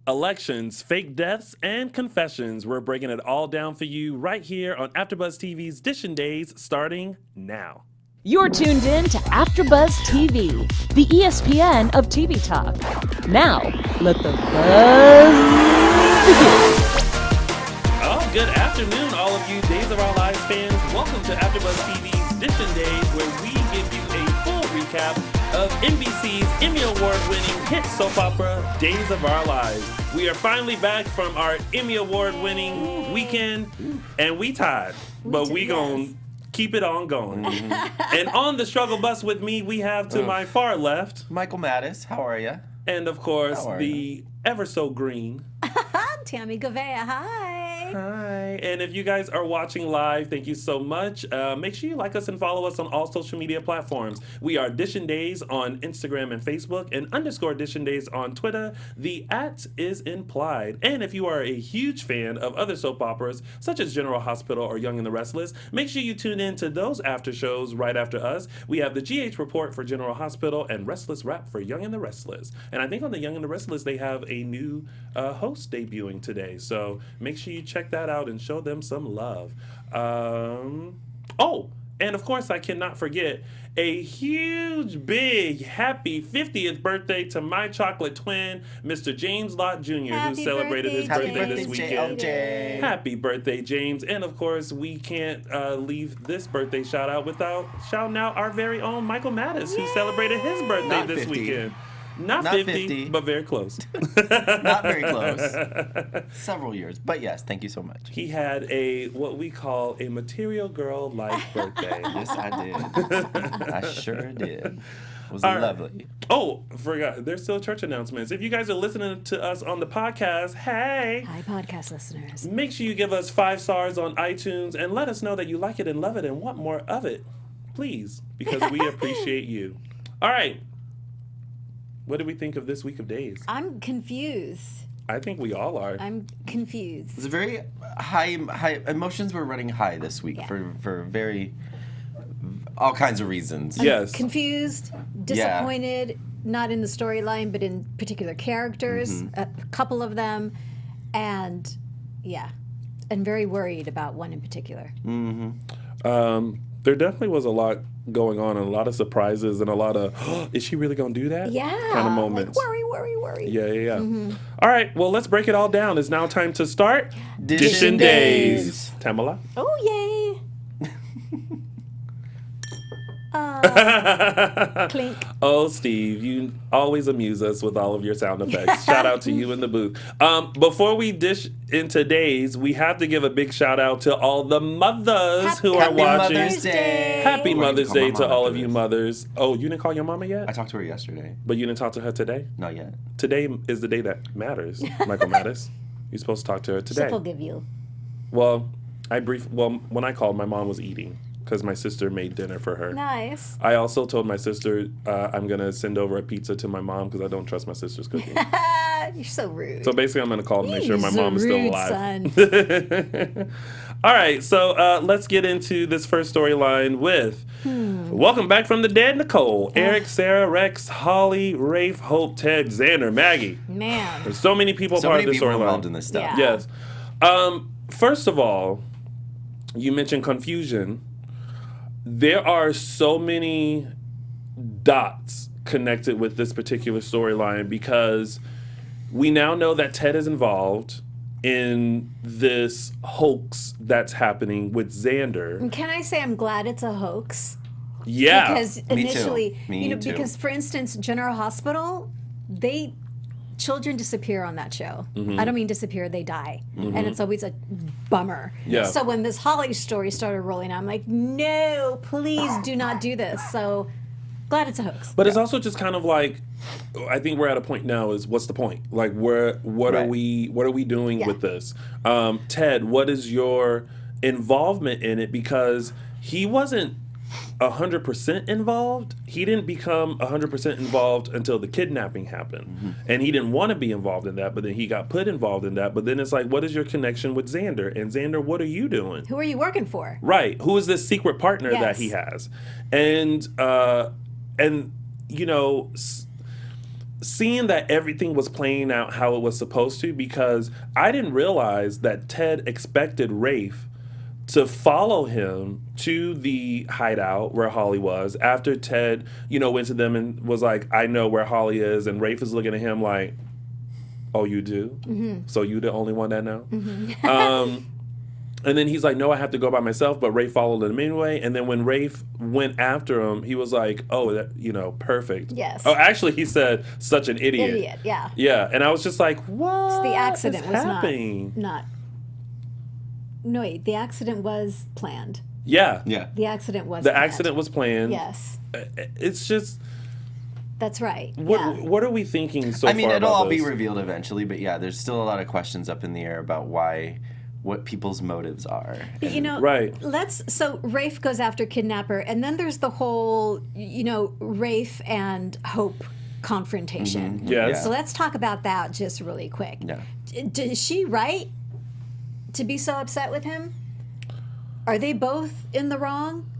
elections, fake deaths, and confessions. We're breaking it all down for you right here on AfterBuzz TV's Dishin Days, starting now. You're tuned in to AfterBuzz TV, the ESPN of TV talk. Now, let the buzz begin. Oh, good afternoon, all of you Days of Our Lives fans. Welcome to AfterBuzz TV's Dishin Days, where we give you a full recap of NBC's Emmy Award-winning hit soap opera, Days of Our Lives. We are finally back from our Emmy Award-winning weekend, and we tied, but we gon' keep it on going. And on the struggle bus with me, we have to my far left, Michael Mattis. How are you? and of course, the ever so green Tammy Gavea, hi. Hi. And if you guys are watching live, thank you so much. Make sure you like us and follow us on all social media platforms. We are Dishin Days on Instagram and Facebook, and _Dishin Days on Twitter. The @ is implied. And if you are a huge fan of other soap operas, such as General Hospital or Young and the Restless, make sure you tune in to those after shows right after us. We have the GH Report for General Hospital and Restless Rap for Young and the Restless. And I think on the Young and the Restless, they have a new host debuting today. So make sure you check that out and show them some love. Oh, and of course I cannot forget a huge, big, happy 50th birthday to my chocolate twin, Mr. James Lott Jr., who celebrated his birthday this weekend. JLJ. Happy birthday, James. And of course, we can't leave this birthday shout out without shouting out our very own Michael Mattis, who celebrated his birthday Not this 50. weekend. Not 50, but very close. Not very close. Several years. But yes, thank you so much. He had what we call a material girl-like birthday. Yes, I did. I sure did. It was All right. lovely. Oh, forgot. There's still church announcements. If you guys are listening to us on the podcast, hey. Hi, podcast listeners. Make sure you give us 5 stars on iTunes and let us know that you like it and love it and want more of it. Please, because we appreciate you. All right. What do we think of this week of days? I'm confused. I think we all are. I'm confused. It was a very high emotions were running high this week for very all kinds of reasons. Yes. Confused, disappointed, not in the storyline, but in particular characters, a couple of them, and very worried about one in particular. There definitely was a lot going on and a lot of surprises and a lot of, is she really going to do that? Yeah. Kind of moments. Like, worry. Yeah. All right, well, let's break it all down. It's now time to start Dishin Days. Tamala? Oh, yay. Clink. Oh, Steve, you always amuse us with all of your sound effects. Shout out to you in the booth. Before we dish into days, we have to give a big shout out to all the mothers who are watching. Mother's Day. Happy We're Mother's gonna Day call my to mom all after of you this. mothers. Oh, you didn't call your mama yet? I talked to her yesterday. But you didn't talk to her today? Not yet. Today is the day that matters, Michael Mattis. You're supposed to talk to her today. She'll forgive you. Well, when I called, my mom was eating because my sister made dinner for her. Nice. I also told my sister I'm going to send over a pizza to my mom because I don't trust my sister's cooking. You're so rude. So basically, I'm going to call to make sure my mom is still Rude, alive. son. All right, so let's get into this first storyline with Welcome Back from the Dead, Nicole, Eric, Sarah, Rex, Holly, Rafe, Hope, Ted, Xander, Maggie. Man. There's so many people So part many of this people involved storyline. in this stuff. Yeah. Yes. First of all, you mentioned confusion. There are so many dots connected with this particular storyline because we now know that Ted is involved in this hoax that's happening with Xander. Can I say I'm glad it's a hoax? Yeah. Because Me too. initially, Me too. because for instance, General Hospital, children disappear on that show. I don't mean disappear, they die. And it's always a bummer. Yeah. So when this Holly story started rolling out, I'm like, no, please do not do this. So glad it's a hoax. But it's also just kind of like, I think we're at a point now is what's the point? Like what are we doing with this? Ted, what is your involvement in it? Because he wasn't 100% involved. He didn't become 100% involved until the kidnapping happened. And he didn't want to be involved in that, but then he got put involved in that. But then it's like, what is your connection with Xander? And Xander, what are you doing? Who are you working for? Right. Who is this secret partner that Yes. he has? And you know, seeing that everything was playing out how it was supposed to, because I didn't realize that Ted expected Rafe to follow him to the hideout where Holly was after Ted, went to them and was like, I know where Holly is. And Rafe is looking at him like, oh, you do? Mm-hmm. So you the only one that know? Mm-hmm. And then he's like, no, I have to go by myself. But Rafe followed him anyway. And then when Rafe went after him, he was like, oh, perfect. Yes. Oh, actually, he said, such an idiot. Idiot, yeah. Yeah. And I was just like, what? So the accident was happening? not. No, wait, the accident was planned. Yeah. Yeah. The accident was The planned. accident was planned. Yes. It's just... That's right. What are we thinking so far? I mean, it'll about all be this? revealed eventually, but yeah, there's still a lot of questions up in the air about what people's motives are. But, right. So Rafe goes after kidnapper, and then there's the whole, Rafe and Hope confrontation. Mm-hmm. Yes. So let's talk about that just really quick. Yeah. Is she right to be so upset with him? Are they both in the wrong?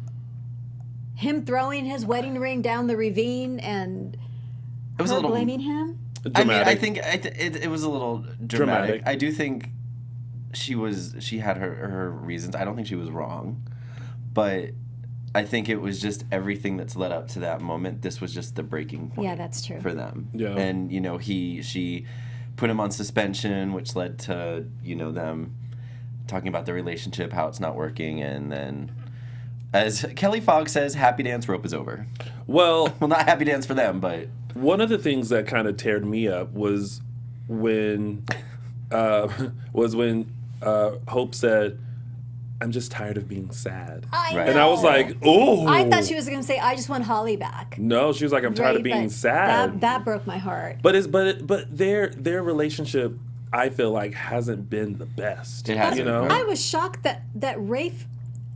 Him throwing his wedding ring down the ravine and It was a little blaming him? I mean, I Dramatic. think it was a little dramatic. I do think she had her reasons. I don't think she was wrong, but I think it was just everything that's led up to that moment. This was just the breaking point. Yeah, that's true. For them. Yeah. And she put him on suspension, which led to them talking about their relationship, how it's not working, and then, as Kelly Fogg says, happy dance, rope is over. Well, Not happy dance for them, but one of the things that kind of teared me up was when Hope said, I'm just tired of being sad. I Right. know. And I was like, oh. I thought she was going to say, I just want Holly back. No, she was like, I'm tired of Right, being but sad. That broke my heart. But their relationship, I feel like, hasn't been the best. It hasn't, right? I was shocked that Rafe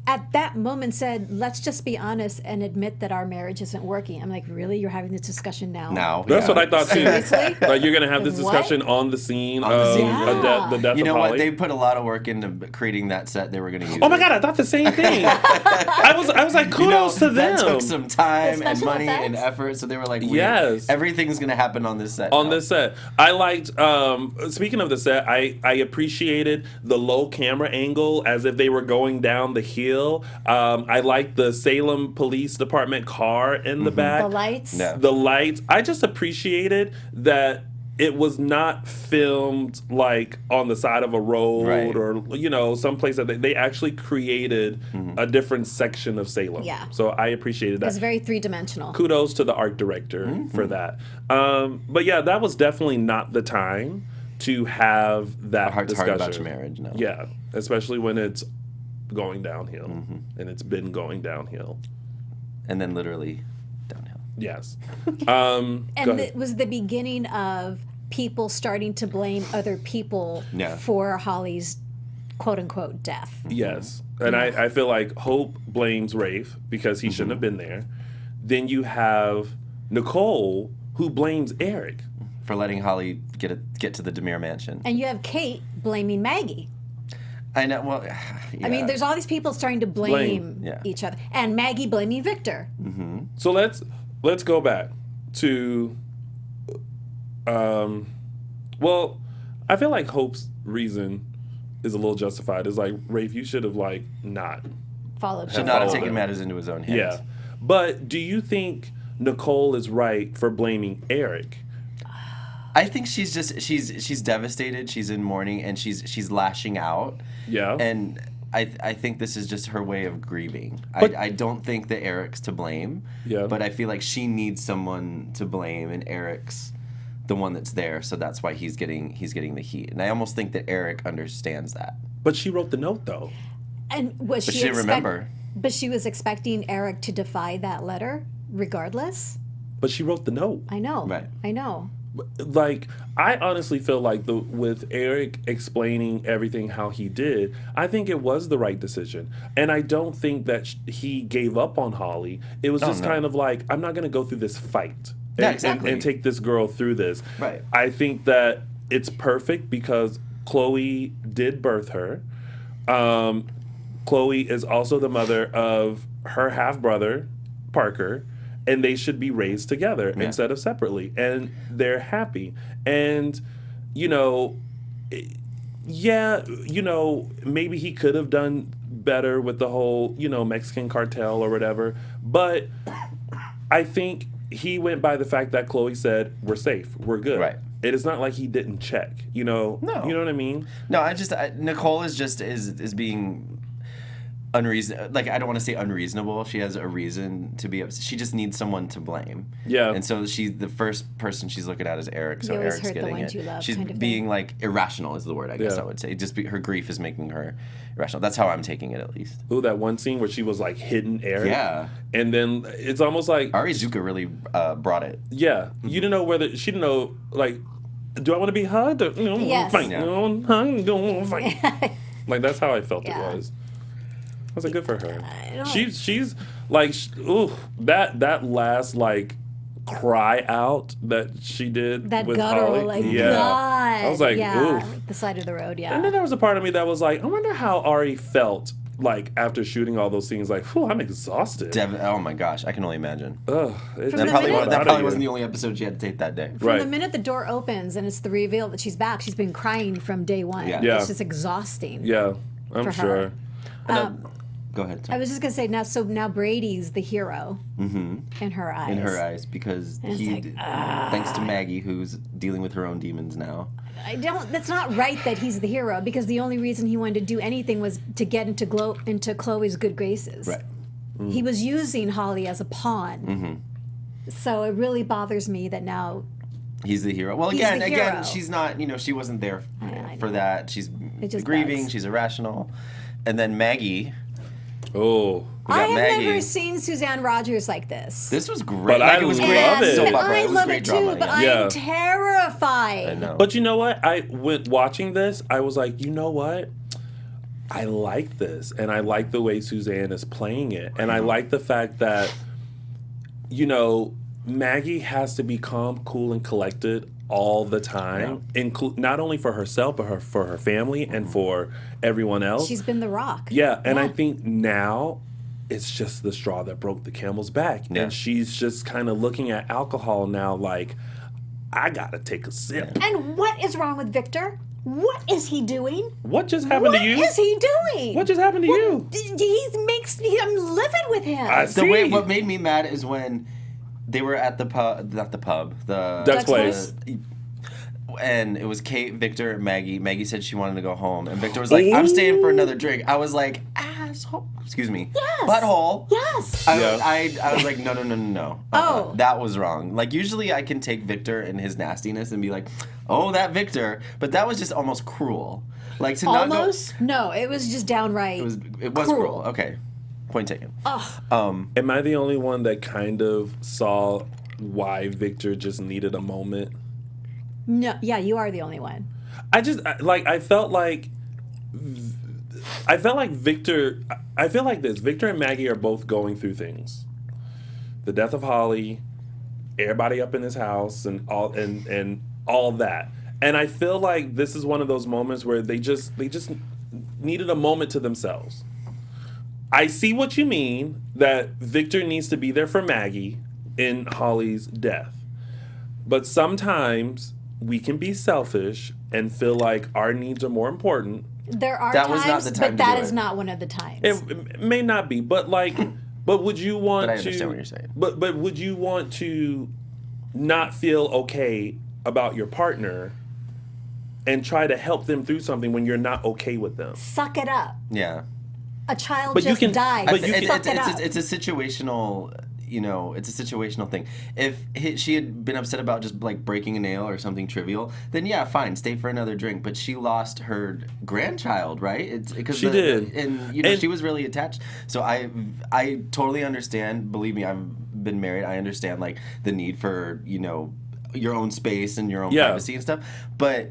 at that moment said, let's just be honest and admit that our marriage isn't working. I'm like, really? You're having this discussion now? That's what I thought too. Seriously? Like, you're gonna have this What? discussion on the scene On the of scene. the death You know of what? Holly. They put a lot of work into creating that set they were going to use. Oh my god, I thought the same thing. I was like, kudos to them. That took some time The and special money and effects? effort, so they were like, Yes. everything's going to happen on this set. On now. this set, I liked. Speaking of the set, I appreciated the low camera angle as if they were going down the hill. I liked the Salem Police Department car in the back. The lights? Yeah. The lights. I just appreciated that it was not filmed like on the side of a road Right. or someplace that they actually created a different section of Salem. Yeah. So I appreciated It was that. very three-dimensional. Kudos to the art director for that. But yeah, that was definitely not the time to have that A heart to discussion. heart about your marriage, no. Yeah, especially when it's going downhill, and it's been going downhill. And then literally downhill. Yes. And go ahead. it was the beginning of people starting to blame other people Yeah. for Holly's quote-unquote death. Yes. And I feel like Hope blames Rafe because he shouldn't have been there. Then you have Nicole who blames Eric. For letting Holly get to the DiMeras mansion. And you have Kate blaming Maggie. I know. Well, yeah. I mean, there's all these people starting to blame yeah. each other. And Maggie blaming Victor. So let's go back to well, I feel like Hope's reason is a little justified. It's like, Rafe, you should have not. Followed. should not have follow taken them. matters into his own hands. Yeah. But do you think Nicole is right for blaming Eric? I think she's devastated. She's in mourning and she's lashing out. Yeah. And I think this is just her way of grieving. But- I don't think that Eric's to blame. Yeah. But I feel like she needs someone to blame, and Eric's the one that's there, so that's why he's getting the heat. And I almost think that Eric understands that. But she wrote the note though. And was But she she didn't remember. But she was expecting Eric to defy that letter regardless? But she wrote the note. I know. Right. I know. Like, I honestly feel like with Eric explaining everything how he did, I think it was the right decision. And I don't think that he gave up on Holly. It was just no. kind of like, I'm not going to go through this fight Yeah, and, exactly. and take this girl through this. Right. I think that it's perfect because Chloe did birth her. Chloe is also the mother of her half-brother, Parker. and they should be raised together instead of separately, and they're happy. And maybe he could have done better with the whole Mexican cartel or whatever, but I think he went by the fact that Chloe said we're safe, we're good. Right. It is not like he didn't check. No. You know what I mean? No, Nicole is being unreasonable. Like, I don't want to say unreasonable. She has a reason to be upset. She just needs someone to blame. Yeah. And so the first person she's looking at is Eric. So You always Eric's hurt the getting ones it. you love, She's kind of being thing. like irrational is the word I guess Yeah. I would say. Her grief is making her irrational. That's how I'm taking it, at least. Ooh, that one scene where she was like hitting Eric. Yeah. And then it's almost like Ari Zuka really brought it. yeah, you didn't know she didn't know like, do I want to be hugged? Or, Yes. Fight. Yeah. Fight. Like that's how I felt Yeah. it was. I was like, good for her. don't- She's like, that last like cry out that she did That with guttural, Holly. like, yeah. God. I was like, yeah, ooh. the side of the road, yeah. And then there was a part of me that was like, I wonder how Ari felt like after shooting all those scenes. Like, whew, I'm exhausted. Oh my gosh, I can only imagine. Ugh, it From That the probably, minute- that probably wasn't the only episode she had to take that day. From Right. the minute the door opens and it's the reveal that she's back, she's been crying from day one. Yeah. Yeah. It's just exhausting. Yeah, I'm For sure. her. Go ahead. I Sorry. was just gonna say now Brady's the hero in her eyes. In her eyes, because it's like, thanks to Maggie, who's dealing with her own demons now. That's not right that he's the hero, because the only reason he wanted to do anything was to get into Chloe's good graces. Right. He was using Holly as a pawn. Mm-hmm. So it really bothers me that now He's the hero. Well, He's again, the hero. she's not. She wasn't there I for know. that. She's It just grieving. bugs. She's irrational. And then Maggie. Oh, We I got have Maggie. never seen Suzanne Rogers like this. This was great. But I it was love great. it. Soap And opera. I It was love great it too, drama. but Yeah. I'm terrified. I know. but you know what? I went watching this. I was like, you know what? I like this, and I like the way Suzanne is playing it, and I like the fact that, Maggie has to be calm, cool, and collected all the time, not only for herself, but for her family and for everyone else. She's been the rock. Yeah, and I think now it's just the straw that broke the camel's back. Yeah. And she's just kind of looking at alcohol now like, I gotta take a sip. And what is wrong with Victor? What is he doing? What just happened What to you? is he doing? What just happened to you? I'm livid with him. What made me mad is when they were at the pub, not the pub, the Duck's Place. and it was Kate, Victor, and Maggie. Maggie said she wanted to go home, and Victor was like, "I'm staying for another drink." I was like, "Asshole!" Excuse me, Yes. butthole. Yes. I was like, no. Oh. That was wrong. Like, usually I can take Victor and his nastiness and be like, "Oh, that Victor," but that was just almost cruel. Like to not go. Almost? No, it was just downright. It was cruel. Okay, point taken. Am I the only one that kind of saw why Victor just needed a moment? No, yeah, you are the only one. I felt like Victor. I feel like this. Victor and Maggie are both going through things. The death of Holly, everybody up in his house, and all that. And I feel like this is one of those moments where they just needed a moment to themselves. I see what you mean, that Victor needs to be there for Maggie in Holly's death. But sometimes we can be selfish and feel like our needs are more important. There are That times, was not the time but to that do is it. not one of the times. It may not be, but but would you want But I to? understand what you're saying. But would you want to not feel okay about your partner and try to help them through something when you're not okay with them? Suck it up. Yeah. A child But you just can- died. but you Suck it up. It's a situational, it's a situational thing. If she had been upset about just like breaking a nail or something trivial, then yeah, fine, stay for another drink. But she lost her grandchild, right? It's because She did. and she was really attached. So I totally understand. Believe me, I've been married. I understand like the need for your own space and your own privacy and stuff. But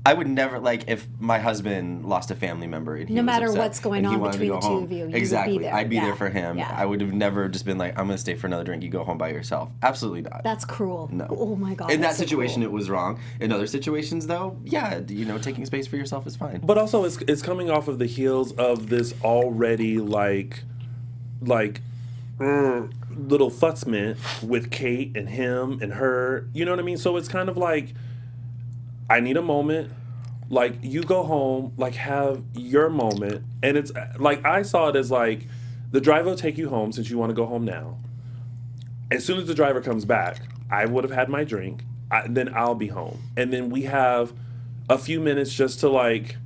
I would never, if my husband lost a family member and he No was matter upset what's going and he on wanted to between go the two home, of you, you would be exactly, there. I'd be Yeah. there for him. Yeah. I would have never just been like, I'm going to stay for another drink. You go home by yourself. Absolutely not. That's cruel. No. Oh my God. In that that's so situation, cruel. it was wrong. In other situations, though, yeah, taking space for yourself is fine. But also, it's coming off of the heels of this already little fussment with Kate and him and her. You know what I mean? So it's kind of like, I need a moment. Like, you go home, like, have your moment. And it's like, I saw it as like, the driver will take you home since you want to go home now. As soon as the driver comes back, I would have had my drink. Then I'll be home. And then we have a few minutes just to, like,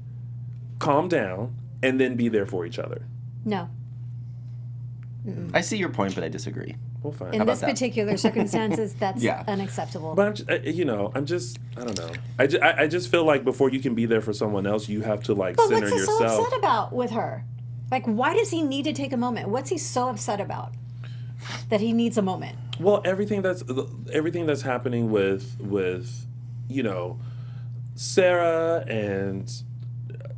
calm down and then be there for each other. No. I see your point, but I disagree. Well, fine. In this particular circumstances, that's Yeah. unacceptable. But I don't know. I just feel like before you can be there for someone else, you have to, like, But center what's he yourself. so upset about with her? Like, why does he need to take a moment? What's he so upset about that he needs a moment? Well, everything that's happening with Sarah, and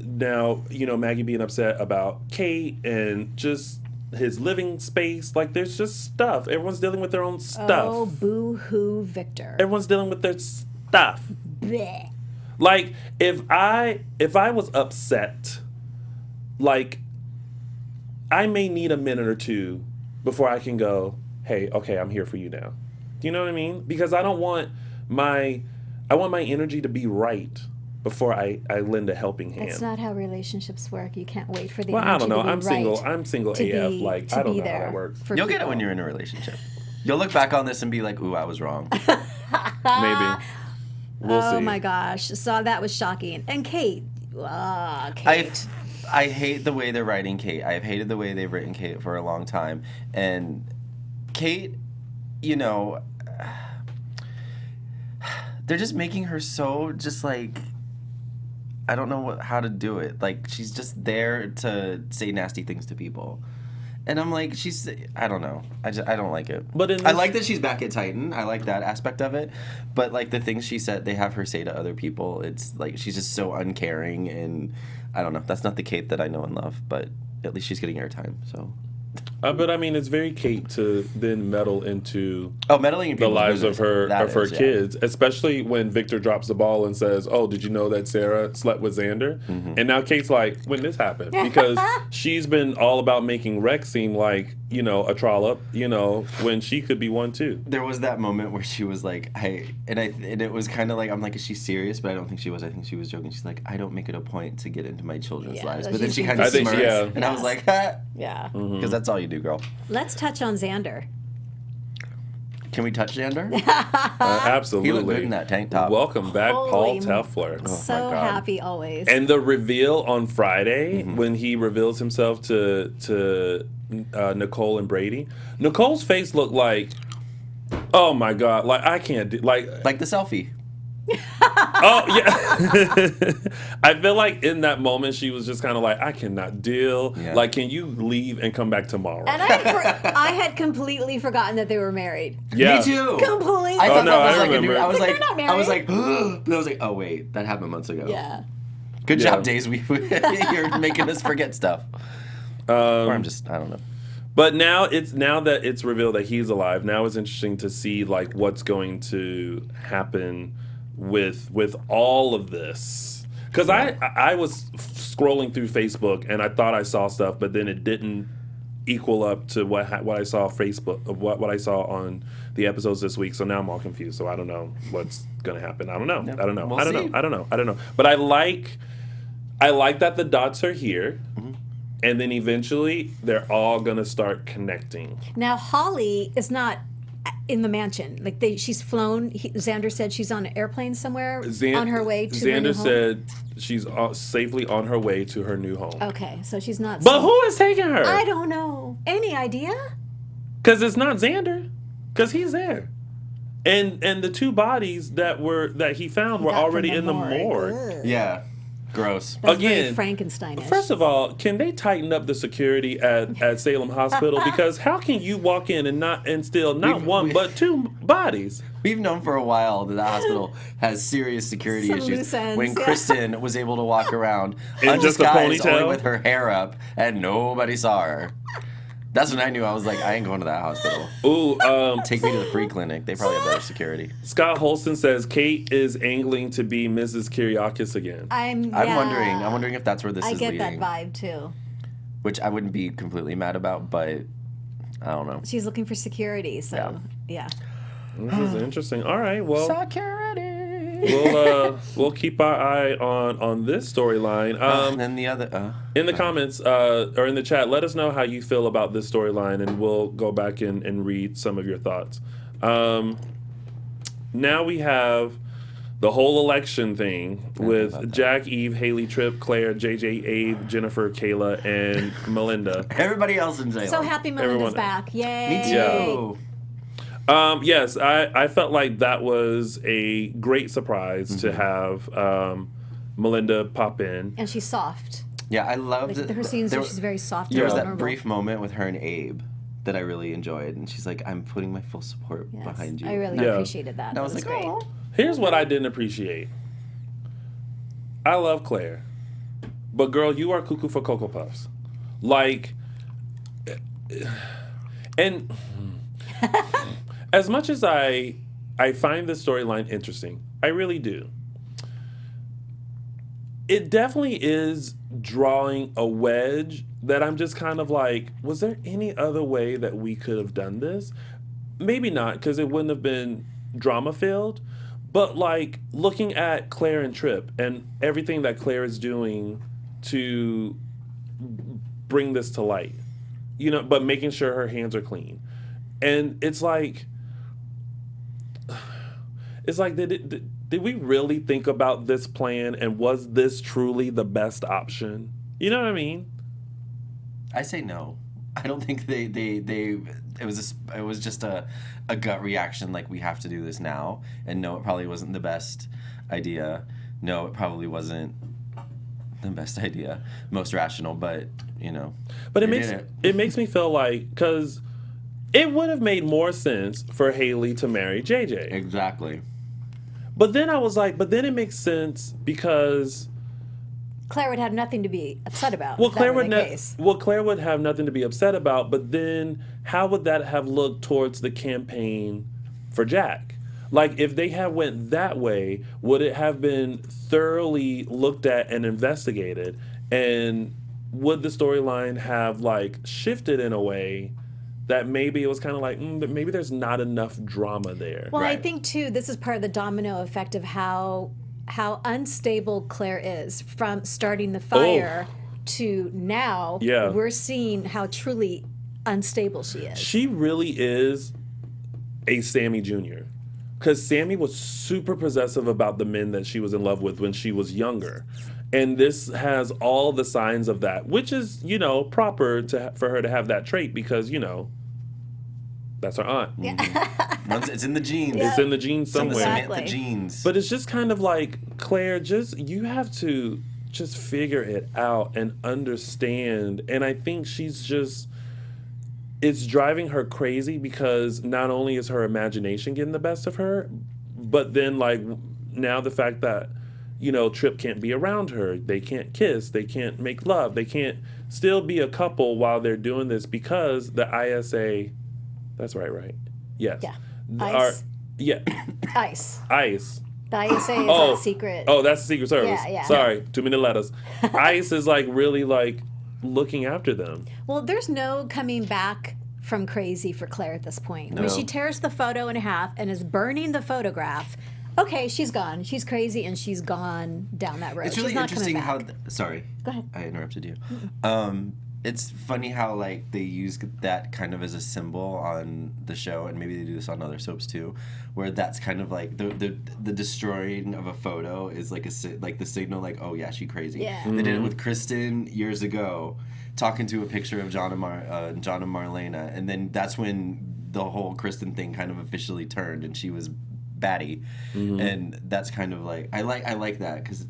now Maggie being upset about Kate and just his living space. Like, there's just stuff. Everyone's dealing with their own stuff. Oh, boo-hoo, Victor. Everyone's dealing with their stuff. Blech. Like, if I was upset, like, I may need a minute or two before I can go, hey, okay, I'm here for you now. Do you know what I mean? Because I want my energy to be right before I lend a helping hand. That's not how relationships work. You can't wait for the Well, I energy don't know. to be I'm right single. I'm single to AF. be- Like, to I don't be know how there that works. for You'll get it people. when you're in a relationship. You'll look back on this and be like, ooh, I was wrong. Maybe. We'll see. Oh my gosh. So that was shocking. And Kate. Kate. I hate the way they're writing Kate. I've hated the way they've written Kate for a long time. And Kate, they're just making her so just like, I don't know how to do it. Like, she's just there to say nasty things to people. And I'm like, I don't know. I don't like it. But I like that she's back at Titan. I like that aspect of it. But, like, the things they have her say to other people, it's like she's just so uncaring. And I don't know. That's not the Kate that I know and love. But at least she's getting airtime, so. But I mean, it's very Kate to then meddle into meddling in the people's lives business. of her That kids, especially when Victor drops the ball and says, "Oh, did you know that Sarah slept with Xander?" Mm-hmm. And now Kate's like, "When this happened?" Because she's been all about making Rex seem like a trollop, when she could be one too. There was that moment where she was like, and it was kind of like, I'm like, is she serious? But I don't think she was. I think she was joking. She's like, I don't make it a point to get into my children's lives. But then she kind of smirks, and I was like, ha. Yeah. Because that's all you do, girl. Let's touch on Xander. Can we touch Xander? Absolutely. He looked good in that tank top. Welcome back, Holy Paul Telfler. So my God. happy always. And the reveal on Friday when he reveals himself to Nicole and Brady. Nicole's face looked like, oh my God, like I can't do Like the selfie. Oh yeah. I feel like in that moment she was just kind of like, I cannot deal. Yeah. Like, can you leave and come back tomorrow? And I had completely forgotten that they were married. Yeah. Me too. Completely. I thought no, that was I like remember. I was Like, like, they're not I was married. like, but I was like, oh wait, that happened months ago. Yeah. Good Yeah. job, Days. You're making us forget stuff. Or I'm just, I don't know. But now that it's revealed that he's alive, now it's interesting to see like what's going to happen with all of this. Because I was scrolling through Facebook and I thought I saw stuff, but then it didn't equal up to what I saw what I saw on the episodes this week. So now I'm all confused. So I don't know what's gonna happen. I don't know. Yeah, I don't know. we'll I don't see. know. I don't know. I don't know. But I like that the dots are here. Mm-hmm. And then eventually they're all gonna start connecting. Now Holly is not in the mansion. Like she's flown. Xander said she's on an airplane somewhere on her way to her new Xander home. said she's safely on her way to her new home. Okay, so she's not. But who is taking her? I don't know. Any idea? Because it's not Xander. Because he's there. And the two bodies that he found were Got from already in the morgue. Ugh. Yeah. Gross. That's Again, very Frankensteinish. First of all, can they tighten up the security at Salem Hospital? Because how can you walk in and steal not one but two bodies? We've known for a while that the hospital has serious security Some issues. loose ends, When yeah. Kristen was able to walk around In just a undisguised, ponytail? only with her hair up, and nobody saw her. That's when I knew. I was like, I ain't going to that hospital. Ooh, Take me to the free clinic. They probably have better security. Scott Holston says Kate is angling to be Mrs. Kyriakis again. I'm wondering if that's where this I is get leading. that vibe too. Which I wouldn't be completely mad about, but I don't know. She's looking for security, so yeah. This is interesting. All right, well, Security. we'll keep our eye on this storyline. And then the other. In the comments or in the chat, let us know how you feel about this storyline, and we'll go back and read some of your thoughts. Now we have the whole election thing with Jack, Eve, Haley, Tripp, Claire, JJ, Abe, Jennifer, Kayla, and Melinda. Everybody else in Salem. So happy Melinda's back. Yay. Me too. Yes, I felt like that was a great surprise to have Melinda pop in. And she's soft. Yeah, I loved it. Her scenes where she's very soft. There was that vulnerable. brief moment with her and Abe that I really enjoyed, and she's like, "I'm putting my full support Yes, behind you." I really appreciated that. And I was like, great. "Oh." Here's what I didn't appreciate. I love Claire, but girl, you are cuckoo for Cocoa Puffs. Like, and as much as I find this storyline interesting, I really do. It definitely is drawing a wedge that I'm just kind of like, was there any other way that we could have done this? Maybe not, because it wouldn't have been drama-filled. But, like, looking at Claire and Tripp and everything that Claire is doing to bring this to light, you know, but making sure her hands are clean. And it's like, did we really think about this plan, and was this truly the best option? You know what I mean? I say no. I don't think it was just a gut reaction, like, we have to do this now. And no, it probably wasn't the best idea. No, it probably wasn't the best idea, most rational, but you know. But it makes me feel like, because it would have made more sense for Haley to marry JJ. Exactly. But then I was like, but then it makes sense because Claire would have nothing to be upset about. Well, if that Claire were would the case. Claire would have nothing to be upset about, but then how would that have looked towards the campaign for Jack? Like, if they had went that way, would it have been thoroughly looked at and investigated? And would the storyline have, like, shifted in a way that maybe it was kind of like, maybe there's not enough drama there? Well, Right. I think, too, this is part of the domino effect of how unstable Claire is from starting the fire to now. Yeah. We're seeing how truly unstable she is. She really is a Sammy Jr. Because Sammy was super possessive about the men that she was in love with when she was younger. And this has all the signs of that, which is, you know, proper for her to have that trait because, you know, that's her aunt. It's in the genes. It's in the genes somewhere. Exactly. The genes. But it's just kind of like, Claire, you have to just figure it out and understand. And I think it's driving her crazy because not only is her imagination getting the best of her, but then, like, now the fact that, you know, Tripp can't be around her. They can't kiss. They can't make love. They can't still be a couple while they're doing this because the ISA... That's right? Yes. Yeah. ICE. ICE. The ISA is that secret. Oh, that's the Secret Service. Yeah. Sorry, too many letters. ICE is, like, really, like, looking after them. Well, there's no coming back from crazy for Claire at this point. No. When she tears the photo in half and is burning the photograph, okay, she's gone. She's crazy and she's gone down that road. It's really she's not interesting coming back. how. Sorry. Go ahead. I interrupted you. It's funny how, like, they use that kind of as a symbol on the show, and maybe they do this on other soaps too, where that's kind of like the destroying of a photo is like the signal, like, oh yeah, she crazy. Yeah. They did it with Kristen years ago, talking to a picture of John and Marlena, and then that's when the whole Kristen thing kind of officially turned, and she was batty, and that's kind of like I like that because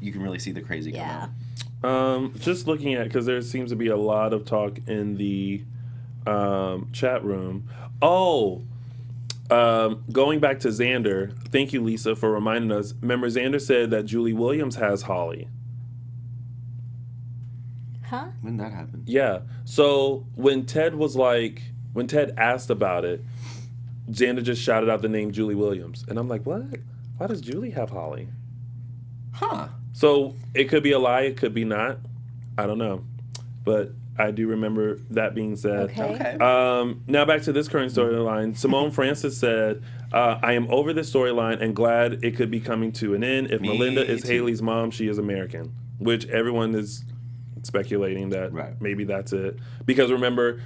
you can really see the crazy come out. Just looking at, because there seems to be a lot of talk in the chat room. Going back to Xander, thank you, Lisa, for reminding us. Remember, Xander said that Julie Williams has Holly. Huh? When did that happen? Yeah. So when Ted asked about it, Xander just shouted out the name Julie Williams. And I'm like, what? Why does Julie have Holly? Huh. So it could be a lie, it could be not. I don't know. But I do remember that being said. Okay. Now back to this current storyline. Simone Francis said, I am over this storyline and glad it could be coming to an end. If Melinda is Haley's mom, she is American. Which everyone is speculating that maybe that's it. Because remember,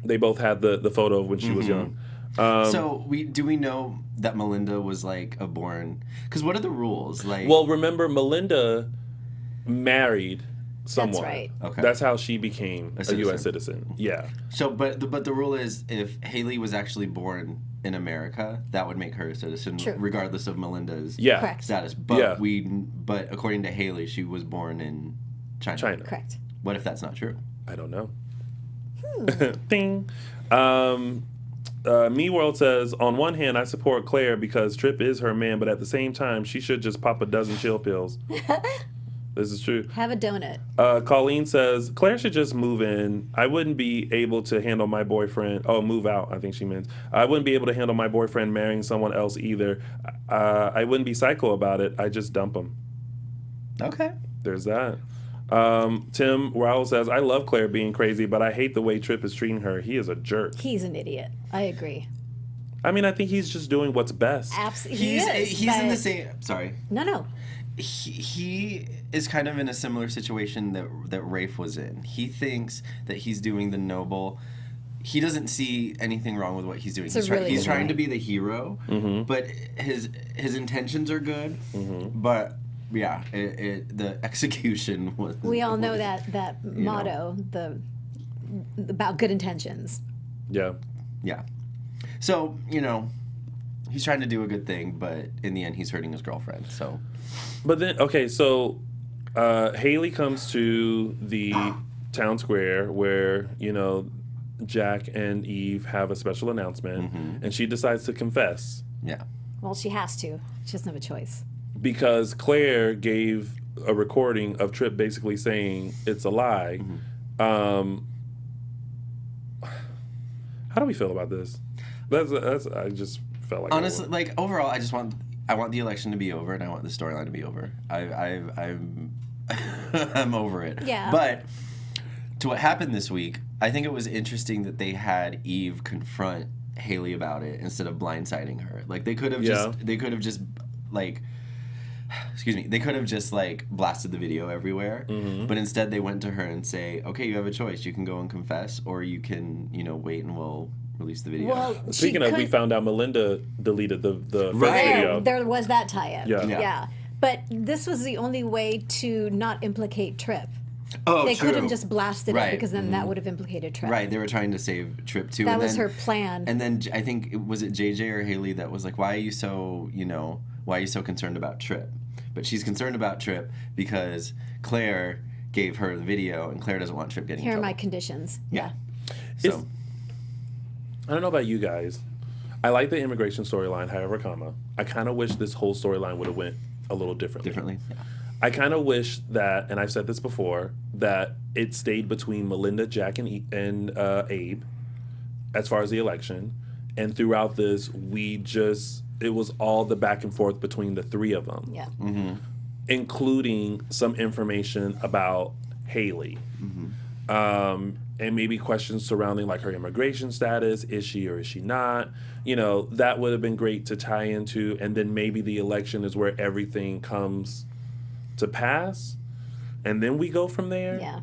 they both had the photo of when she was young. So do we know that Melinda was like a born? Because what are the rules? Like, well, remember Melinda married someone. That's right. Okay. That's how she became a U.S. citizen. Yeah. So, but the rule is if Haley was actually born in America, that would make her a citizen, regardless of Melinda's status. But but according to Haley, she was born in China. Correct. What if that's not true? I don't know. Ding. Me World says, on one hand, I support Claire because Tripp is her man, but at the same time, she should just pop a dozen chill pills. This is true. Have a donut. Colleen says, Claire should just move in. I wouldn't be able to handle my boyfriend. Oh, move out, I think she meant. I wouldn't be able to handle my boyfriend marrying someone else either. I wouldn't be psycho about it. I just dump him. Okay. There's that. Tim Rowell says, I love Claire being crazy, but I hate the way Tripp is treating her. He is a jerk. He's an idiot. I agree. I mean, I think he's just doing what's best. Absolutely. He's in the same... Sorry. No. He is kind of in a similar situation that Rafe was in. He thinks that he's doing the noble. He doesn't see anything wrong with what he's doing. He's trying to be the hero, but his intentions are good. But yeah, the execution was. We all know that motto, about good intentions. Yeah. Yeah. So he's trying to do a good thing, but in the end, he's hurting his girlfriend. So. But then, okay, so Haley comes to the town square where, Jack and Eve have a special announcement, and she decides to confess. Yeah. Well, she has to. She doesn't have a choice. Because Claire gave a recording of Tripp basically saying it's a lie. How do we feel about this? That's I just felt like... Honestly, overall, I want the election to be over, and I want the storyline to be over. I'm over it. Yeah. But to what happened this week, I think it was interesting that they had Eve confront Haley about it instead of blindsiding her. Like they could have just blasted the video everywhere. But instead they went to her and say, okay, you have a choice. You can go and confess, or you can, wait and we'll release the video. Well, speaking of, we found out Melinda deleted the first video. There was that tie-up. Yeah. But this was the only way to not implicate Tripp. Oh, they true. could have just blasted it because then Mm-hmm. that would have implicated Tripp. Right, they were trying to save Tripp too. That was her plan. And then I think was it JJ or Haley that was like, why are you so concerned about Tripp? But she's concerned about Tripp because Claire gave her the video, and Claire doesn't want Tripp getting in trouble. Here are my conditions. Yeah. So I don't know about you guys. I like the immigration storyline, however, I kind of wish this whole storyline would have went a little differently. Yeah. I kind of wish that, and I've said this before, that it stayed between Melinda, Jack, and Abe as far as the election. And throughout this, it was all the back and forth between the three of them. Yeah. Including some information about Haley. And maybe questions surrounding her immigration status. Is she or is she not? That would have been great to tie into. And then maybe the election is where everything comes to pass. And then we go from there. Yeah.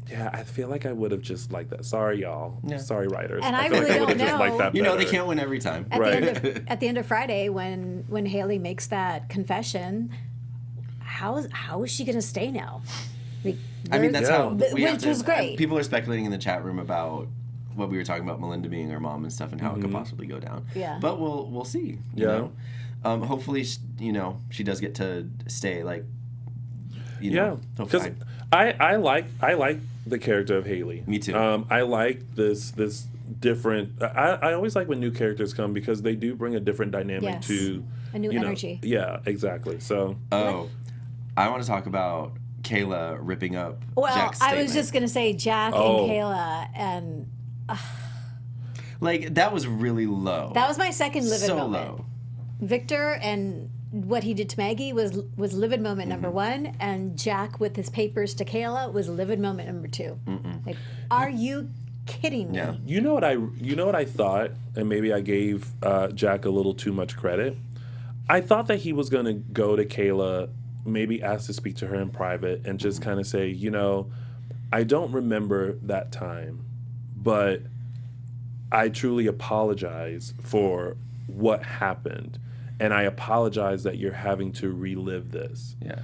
Yeah, I feel like I would have just liked that. Sorry, y'all. Yeah. Sorry, writers. And I feel really like I would don't have just liked that better. They can't win every time. At the end of Friday, when Haley makes that confession, how is she going to stay now? That's how... Which was great. People are speculating in the chat room about what we were talking about, Melinda being her mom and stuff, and how it could possibly go down. Yeah. But we'll see. You know? Hopefully, she does get to stay. Because I like the character of Haley. Me too. I like this different. I always like when new characters come because they do bring a different dynamic to a new energy. Yeah, exactly. So. I want to talk about Kayla ripping up. Well, Jack's I statement. was just gonna say Jack and Kayla and. That was really low. That was my second livid moment. Low. Victor and what he did to Maggie was livid moment number one, and Jack with his papers to Kayla was livid moment number two. Like, are you kidding me? Yeah. You know what I thought, and maybe I gave Jack a little too much credit. I thought that he was going to go to Kayla, maybe ask to speak to her in private, and just kind of say, I don't remember that time, but I truly apologize for what happened. And I apologize that you're having to relive this. Yeah.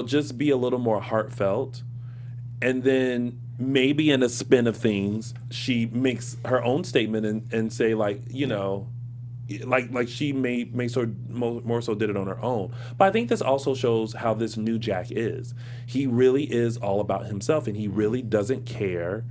Just be a little more heartfelt. And then maybe in a spin of things, she makes her own statement and say, like she makes her more so did it on her own. But I think this also shows how this new Jack is. He really is all about himself, and he really doesn't care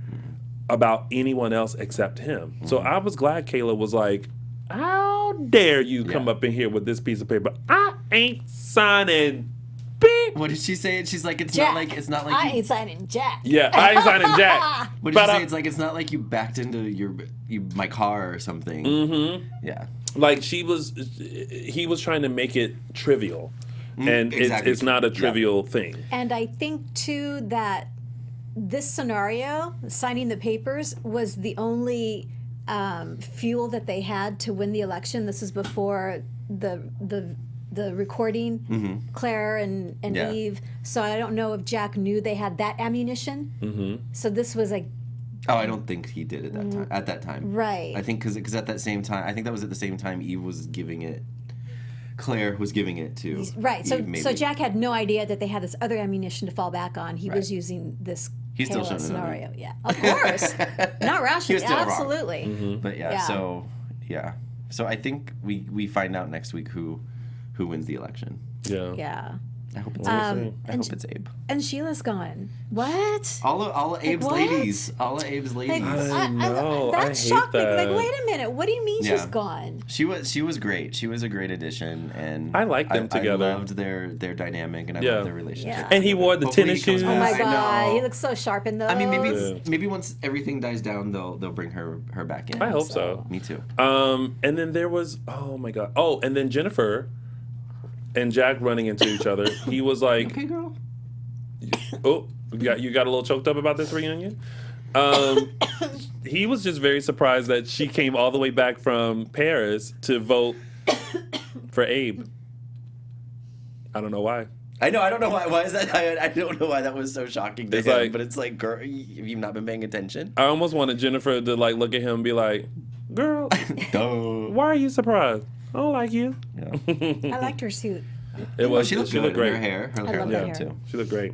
about anyone else except him. So I was glad Kayla was like, how dare you come up in here with this piece of paper? I ain't signing. Beep. What did she say? She's like, it's Jack. not like I you, ain't signing Jack. Yeah, I ain't signing Jack. what did she say? It's like, it's not like you backed into my car or something. Mm-hmm. Yeah. Like he was trying to make it trivial, and exactly. it's not a trivial thing. And I think too that this scenario, signing the papers, was the only fuel that they had to win the election. This is before the recording, Claire and Eve. So I don't know if Jack knew they had that ammunition. So this was like. Oh, I don't think he did at that time. Right. I think because at that same time, I think that was at the same time Eve was giving it. Claire was giving it to. Right. Eve, so Jack had no idea that they had this other ammunition to fall back on. He was using this. He's still Kayla showing scenario. Yeah, of course. Not rational. still wrong. Absolutely. But so I think we find out next week who wins the election. Yeah. Yeah. I hope it's Abe. And Sheila's gone. What? All of Abe's what? ladies. All of Abe's ladies. I know. That I hate shocked me. that. Like, wait a minute. What do you mean Yeah. she's gone? She was great. She was a great addition, and I like them together. I loved their dynamic, and I Yeah. loved their relationship. Yeah. And he wore the Hopefully tennis he comes shoes. Oh my I god, know. he looks so sharp in those. I mean, maybe once everything dies down, they'll bring her back in. I hope so. Me too. And then there was, oh my god. Oh, and then Jennifer and Jack running into each other. He was like, Okay, girl. oh, you got a little choked up about this reunion? He was just very surprised that she came all the way back from Paris to vote for Abe. I don't know why. I know. I don't know why. Why is that? I don't know why that was so shocking to It's him. like- But it's like, girl, have you not been paying attention? I almost wanted Jennifer to like look at him and be like, girl, Duh. why are you surprised? I don't like you. Yeah. I liked her suit. It was. She looked good. great. Her hair. Her hair love looked that good hair. too. She looked great.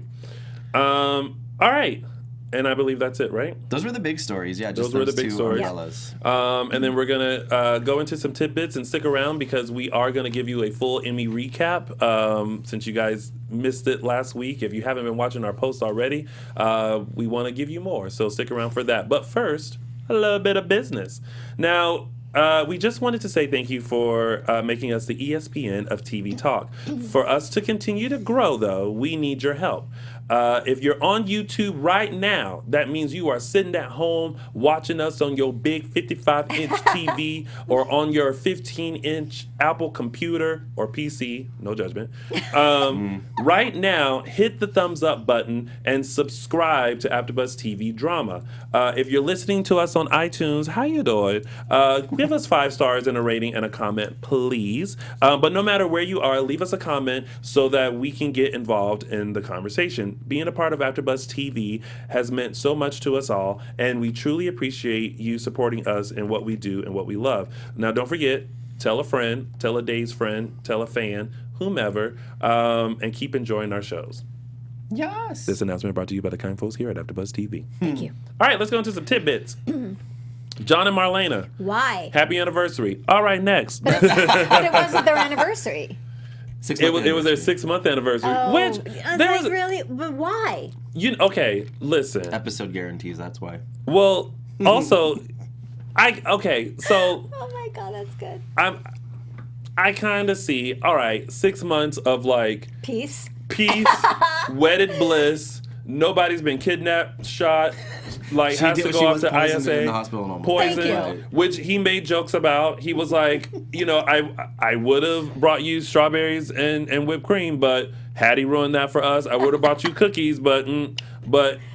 All right. And I believe that's it, right? Those were the big stories. Yeah, just Those were the big two stories. umbrellas. And then we're going to go into some tidbits and stick around because we are going to give you a full Emmy recap since you guys missed it last week. If you haven't been watching our posts already, we want to give you more. So stick around for that. But first, a little bit of business. Now, we just wanted to say thank you for making us the ESPN of TV talk. For us to continue to grow, though, we need your help. If you're on YouTube right now, that means you are sitting at home watching us on your big 55-inch TV or on your 15-inch Apple computer or PC, no judgment. Right now, hit the thumbs up button and subscribe to AfterBuzz TV Drama. If you're listening to us on iTunes, how you doing? Give us 5 stars and a rating and a comment, please. But no matter where you are, leave us a comment so that we can get involved in the conversation. Being a part of AfterBuzz TV has meant so much to us all, and we truly appreciate you supporting us in what we do and what we love. Now, don't forget, tell a friend, tell a day's friend, tell a fan, whomever, and keep enjoying our shows. Yes. This announcement brought to you by the kind folks here at AfterBuzz TV. Thank you. All right, let's go into some tidbits. John and Marlena, Why? happy anniversary. All right, next. But it wasn't their anniversary. It was their 6-month anniversary. Which I was there like, was really? But why? okay, listen. Episode guarantees, that's why. Well, also so Oh my god, that's good. I kind of see, all right, 6 months of like Peace. peace, wedded bliss, Nobody's been kidnapped, shot, like has to go off to ISA. In the hospital almost. Poisoned, which he made jokes about. He was like, I would have brought you strawberries and whipped cream, but had he ruined that for us, I would have brought you cookies, but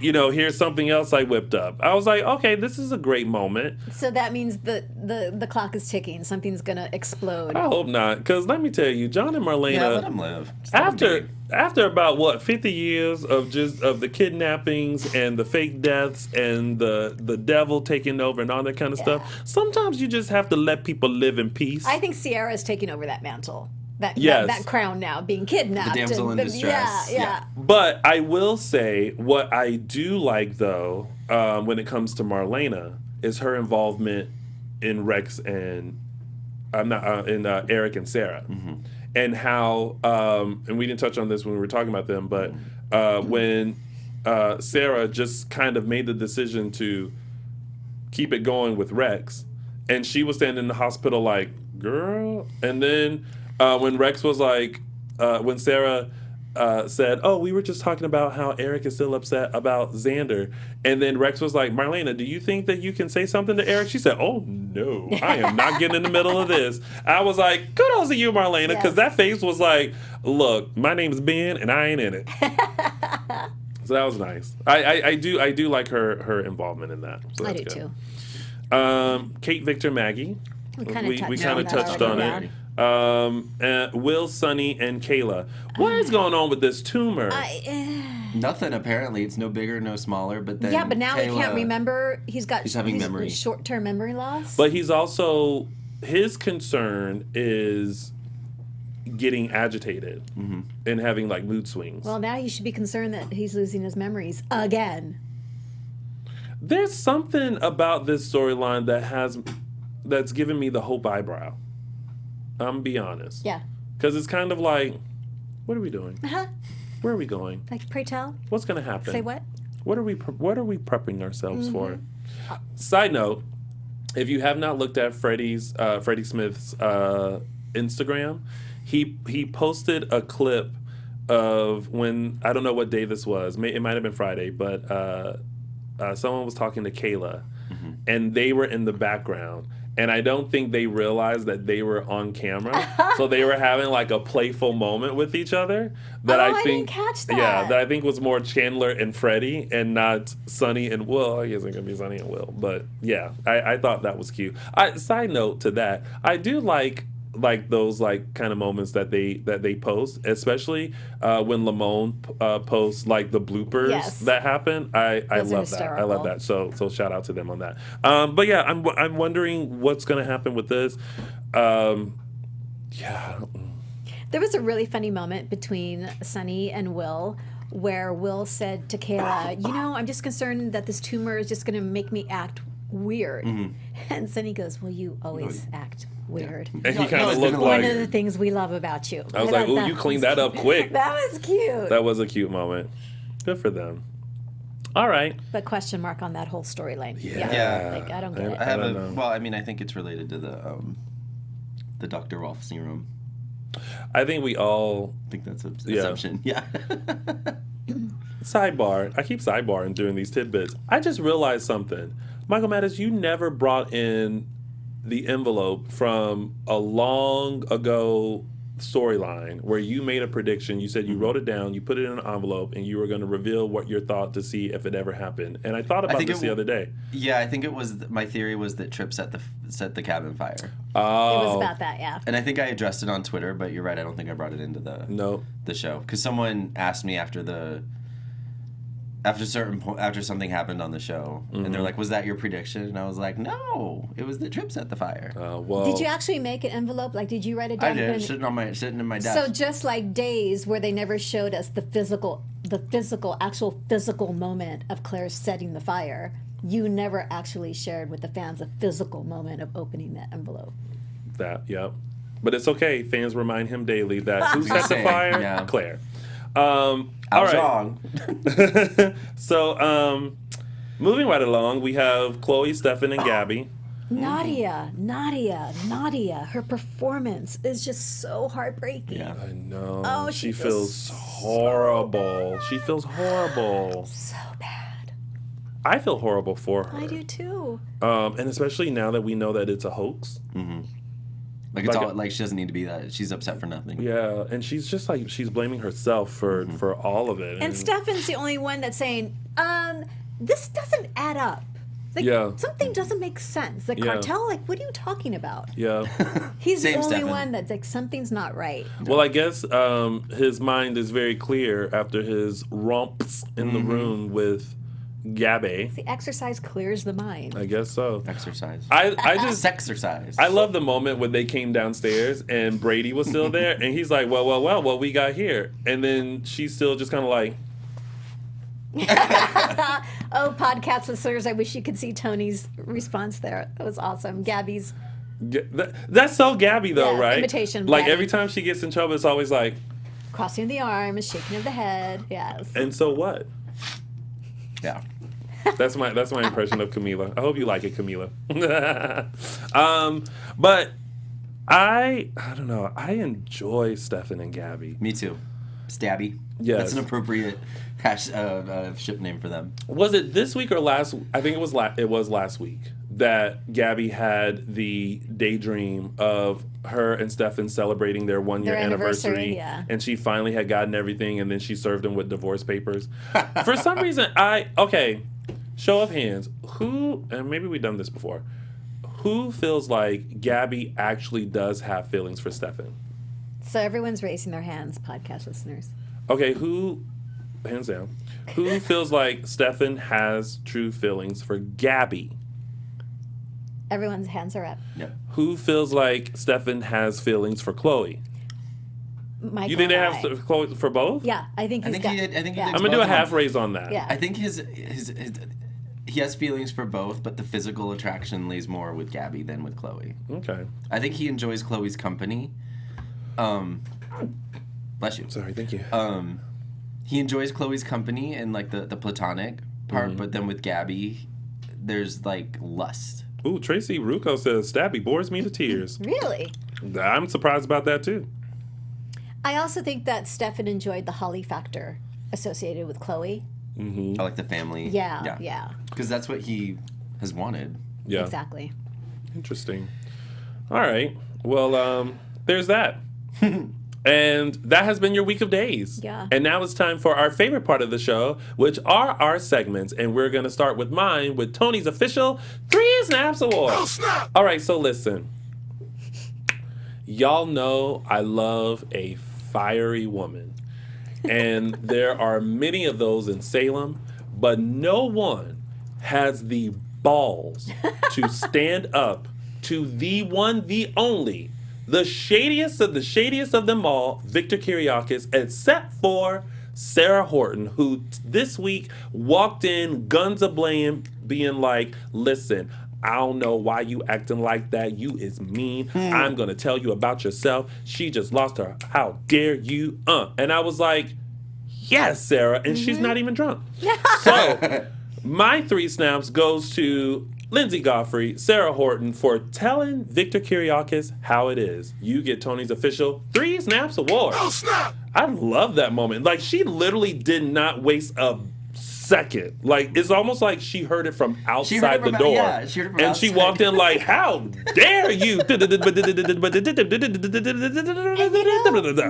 here's something else I whipped up. I was like, okay, this is a great moment. So that means the clock is ticking. Something's gonna explode. I hope not, because let me tell you, John and Marlena. Yeah, let him live. Just let him be. After about 50 years of the kidnappings and the fake deaths and the devil taking over and all that kind of stuff, sometimes you just have to let people live in peace. I think Sierra is taking over that mantle. That crown now, being kidnapped. The damsel in distress. Yeah. But I will say what I do like though, when it comes to Marlena, is her involvement in Rex and Eric and Sarah. Mm-hmm. And how, and we didn't touch on this when we were talking about them, but when Sarah just kind of made the decision to keep it going with Rex, and she was standing in the hospital like, girl. And then when Rex was like, when Sarah said, oh, we were just talking about how Eric is still upset about Xander. And then Rex was like, Marlena, do you think that you can say something to Eric? She said, oh, no, I am not getting in the middle of this. I was like, kudos to you, Marlena, because that face was like, look, my name's Ben, and I ain't in it. So that was nice. I do like her involvement in that. So I do, too. Kate, Victor, Maggie. We kind of touched on it. Will, Sonny, and Kayla. What is going on with this tumor? Nothing, apparently. It's no bigger, no smaller. But then but now Kayla, he can't remember. He's having memory. Short-term memory loss. But he's also, his concern is getting agitated and having like mood swings. Well, now he should be concerned that he's losing his memories again. There's something about this storyline that's giving me the hope eyebrow. I'm gonna be honest. Yeah. Because it's kind of like, what are we doing? Where are we going? Like, pray tell? What's gonna happen? Say what? What are we prepping ourselves for? Side note, if you have not looked at Freddie Smith's Instagram, he posted a clip of when, I don't know what day this was. It might have been Friday, but someone was talking to Kayla, and they were in the background. And I don't think they realized that they were on camera. So they were having like a playful moment with each other that I think, didn't catch that. Yeah, that I think was more Chandler and Freddie and not Sonny and Will. I guess it's gonna be Sonny and Will, but yeah, I thought that was cute. Side note to that, I do like those like kind of moments that they post, especially when Lamone posts like the bloopers that happen. I love that. I love that. So shout out to them on that. But yeah, I'm wondering what's gonna happen with this. There was a really funny moment between Sonny and Will where Will said to Kayla, I'm just concerned that this tumor is just gonna make me act weird. And Sonny goes, well, you always act weird. And he kind of looked like one of the things we love about you. I was like, ooh, you cleaned that up quick. That was cute. That was a cute moment. Good for them. All right. But question mark on that whole storyline. Yeah. Like, I don't get it. I think it's related to the Dr. Rolf serum. I think we all think that's an assumption. Yeah. Sidebar. I keep sidebarring during these tidbits. I just realized something. Michael Mattis, you never brought in the envelope from a long ago storyline where you made a prediction. You said you wrote it down, you put it in an envelope, and you were going to reveal what your thought to see if it ever happened. And I thought about this the other day. Yeah, I think it was, my theory was that Tripp set the cabin fire. Oh. It was about that, yeah. And I think I addressed it on Twitter, but you're right, I don't think I brought it into the show. Because someone asked me after something happened on the show, and they're like, was that your prediction? And I was like, no, it was that Tripp set the fire. Well, did you actually make an envelope? Like, did you write it down? I did, sitting in my desk. So just like Days, where they never showed us the actual physical moment of Claire setting the fire, you never actually shared with the fans a physical moment of opening that envelope. Yep. But it's okay. Fans remind him daily that who set the fire? Yeah. Claire. I was wrong. So, moving right along, we have Chloe, Stefan, and Gabby. Nadia. Her performance is just so heartbreaking. Yeah. I know. Oh, she feels horrible. She feels horrible. So bad. I feel horrible for her. I do too. And especially now that we know that it's a hoax. Like it's Like all like she doesn't need to be that. She's upset for nothing. Yeah, and she's just like she's blaming herself for all of it. And Stefan's the only one that's saying, this doesn't add up. Like, Yeah. something doesn't make sense. The cartel, like, what are you talking about? Yeah. He's Same the only Stefan. one that's like, something's not right. Well, I guess his mind is very clear after his romps in the room with Gabby. The exercise clears the mind. I guess so. Exercise. I just Sexercise. I love the moment when they came downstairs and Brady was still there and he's like, well, what we got here? And then she's still just kind of like, Oh, podcast listeners, I wish you could see Tony's response there. That was awesome. Gabby's. That's so Gabby though, Yes, right? imitation Like Gabby. every time she gets in trouble, it's always like, Crossing of the arms, shaking of the head. Yes. and so what? Yeah. That's my impression of Camila. I hope you like it, Camila. But I don't know. I enjoy Stefan and Gabby. Me too. Stabby. Yes. That's an appropriate ship name for them. Was it this week or last? I think it was last week that Gabby had the daydream of her and Stefan celebrating their 1 year Their anniversary, anniversary, yeah. and she finally had gotten everything, and then she served him with divorce papers. For some reason, show of hands, who, and maybe we've done this before, who feels like Gabby actually does have feelings for Stefan? So everyone's raising their hands, podcast listeners. Okay, hands down, who feels like Stefan has true feelings for Gabby? Everyone's hands are up. Yeah. Who feels like Stefan has feelings for Chloe? Michael You think they and have I. Chloe for both? Yeah, I think I he's think got. he did. I think he yeah. did. I'm gonna do a Both of half them. raise on that. Yeah. I think his he has feelings for both, but the physical attraction lays more with Gabby than with Chloe. Okay. I think he enjoys Chloe's company. Bless you. Sorry. Thank you. He enjoys Chloe's company and like the platonic part, but then with Gabby, there's like lust. Ooh, Tracy Rucco says Stabby bores me to tears. Really? I'm surprised about that too. I also think that Stefan enjoyed the Holly factor associated with Chloe. I like the family. Yeah. Because that's what he has wanted. Yeah. Exactly. Interesting. All right. Well, there's that. And that has been your week of days. Yeah. And now it's time for our favorite part of the show, which are our segments. And we're going to start with mine with Tony's official 3 Snaps Award. Oh, snap! All right, so listen. Y'all know I love a fiery woman. And there are many of those in Salem, but no one has the balls to stand up to the one, the only, the shadiest of them all, Victor Kiriakis, except for Sarah Horton, who this week walked in guns a-blazing, being like, listen, I don't know why you acting like that. You is mean. I'm going to tell you about yourself. She just lost her. How dare you? And I was like, yes, Sarah. And she's not even drunk. So my 3 snaps goes to Lindsay Godfrey, Sarah Horton, for telling Victor Kiriakis how it is. You get Tony's official 3 Snaps Award. Oh, snap! I love that moment. Like, she literally did not waste a second. Like, it's almost like she heard it from outside the door. Yeah, she heard it from and outside. she walked in like, how dare you?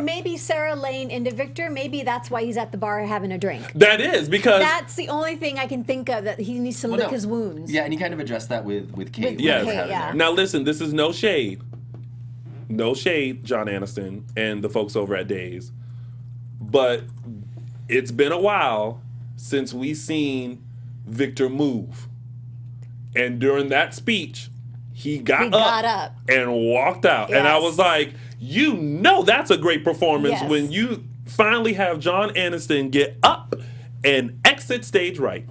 Maybe Sarah laying into Victor, maybe that's why he's at the bar having a drink. That is because That's the only thing I can think of, that he needs to lick his wounds. Yeah, and he kind of addressed that with Kate. With yes. Kate, yeah. Now listen, this is no shade. No shade, John Aniston and the folks over at Days. But it's been a while since we seen Victor move. And during that speech, he got up and walked out. Yes. And I was like, you know that's a great performance Yes. when you finally have John Aniston get up and exit stage right.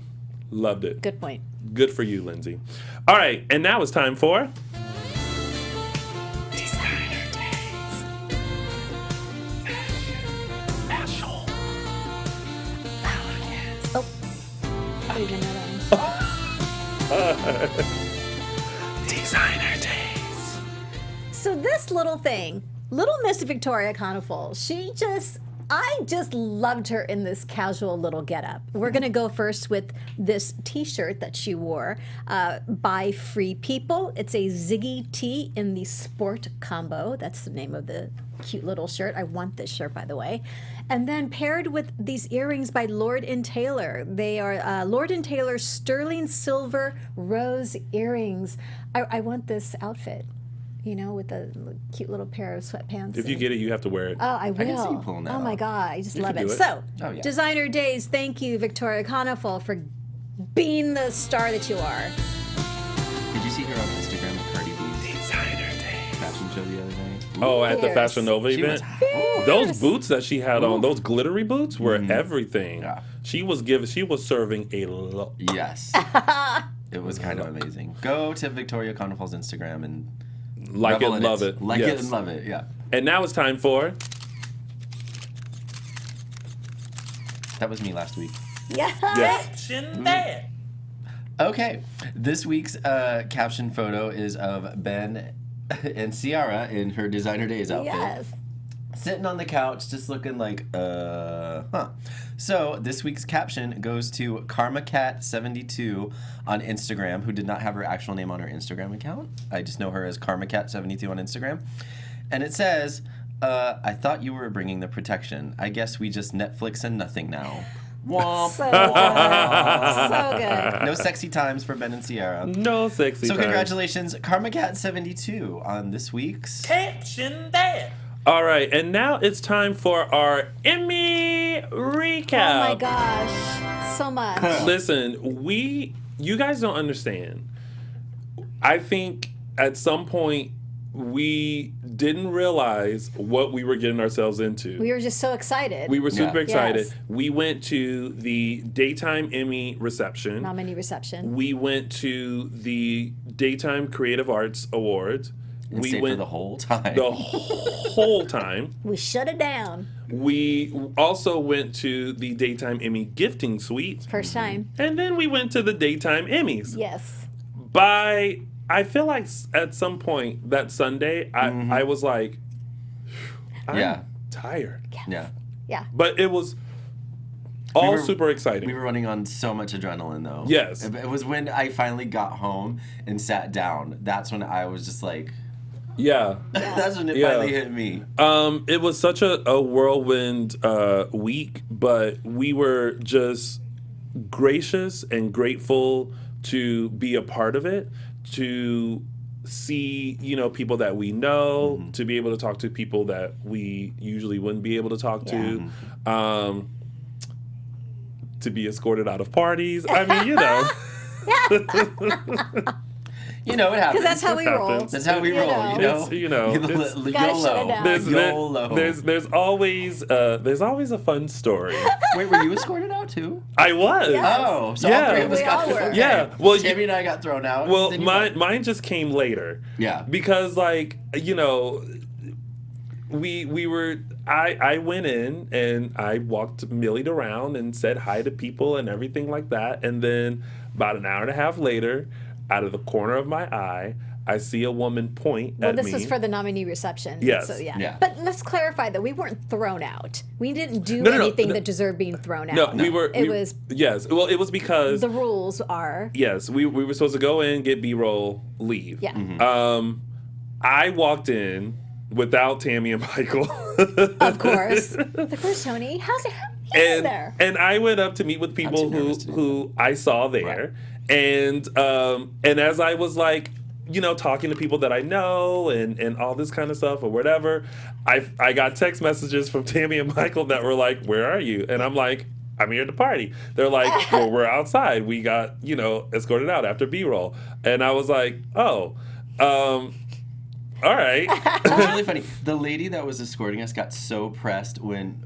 Loved it. Good point. Good for you, Lindsay. All right, and now it's time for... I didn't know that one. Designer this little thing, little Miss Victoria Conifal, I just loved her in this casual little getup. We're going to go first with this t-shirt that she wore by Free People. It's a Ziggy tee in the sport combo. That's the name of the cute little shirt. I want this shirt, by the way. And then paired with these earrings by Lord & Taylor. They are Lord & Taylor sterling silver rose earrings. I want this outfit. With a cute little pair of sweatpants. If you get it, you have to wear it. Oh, I will. I can see you pulling that Oh my off. God, I just You love can it. do it. So, Oh, yeah. Designer Days, thank you, Victoria Conifal, for being the star that you are. Did you see her on Instagram at Cardi B's Designer Day. fashion show the other day? Oh, at the Fierce. Fashion Nova She was event? hot. Those boots that she had on, those glittery boots, were everything. Yeah. She was serving a look. Yes. It was kind of amazing. Go to Victoria Conifal's Instagram and Like it, revel in love it. Like Yes. it and love it, yeah. And now it's time for... That was me last week. Yes. Okay, this week's caption photo is of Ben and Ciara in her Designer Days outfit. Yes. Sitting on the couch, just looking like, So, this week's caption goes to KarmaCat72 on Instagram, who did not have her actual name on her Instagram account. I just know her as KarmaCat72 on Instagram. And it says, I thought you were bringing the protection. I guess we just Netflix and nothing now. Womp. So good. So good. No sexy times for Ben and Ciara. No sexy So times. congratulations, KarmaCat72 on this week's Caption Day. All right, and now it's time for our Emmy recap. Oh my gosh. So much. Listen, you guys don't understand. I think at some point we didn't realize what we were getting ourselves into. We were just so excited. We were super Yeah. excited. Yes. We went to the Daytime Emmy reception. Nominee reception. We went to the Daytime Creative Arts Awards. and We stayed went for the whole time. the whole time. We shut it down. We also went to the Daytime Emmy gifting suite. First time. And then we went to the Daytime Emmys. Yes. I feel like at some point that Sunday, I was like, I'm Yeah. tired. Yeah. Yeah. But it was all were- super exciting. We were running on so much adrenaline, though. Yes. It was when I finally got home and sat down. That's when I was just like, yeah. that's when it Yeah. finally hit me. It was such a whirlwind week, but we were just gracious and grateful to be a part of it, to see, people that we know, to be able to talk to people that we usually wouldn't be able to talk to be escorted out of parties. I mean, You know, it happens. Because that's how we roll. happens. That's how we You roll, know. you know? It's, Gotta shut it down. YOLO. There's always a fun story. Wait, were you escorted out too? I was. Yes. Oh, so Yeah. all three of us We got all were. okay. Yeah, well, Tammy and I got thrown out. Well, then you mine just came later. Yeah. Because we were I went in and I millied around and said hi to people and everything like that, and then about an hour and a half later, out of the corner of my eye, I see a woman point Well, at this me. was for the nominee reception. Yes. So, yeah. Yeah. But let's clarify that we weren't thrown out. We didn't do No, no, no, anything no. that deserved being thrown No, out. we were. It was yes. Well, it was because the rules are. yes, we were supposed to go in, get B-roll, leave. Yeah. I walked in without Tammy and Michael. Of course. Of course, Tony. How's it in there? And I went up to meet with people too nervous to do who I saw there, and as I was like, talking to people that I know and all this kind of stuff or whatever, I got text messages from Tammy and Michael that were like, "Where are you?" And I'm like, "I'm here at the party." They're like, "Well, we're outside. We got escorted out after B-roll," and I was like, "Oh." All right. It was really funny. The lady that was escorting us got so pressed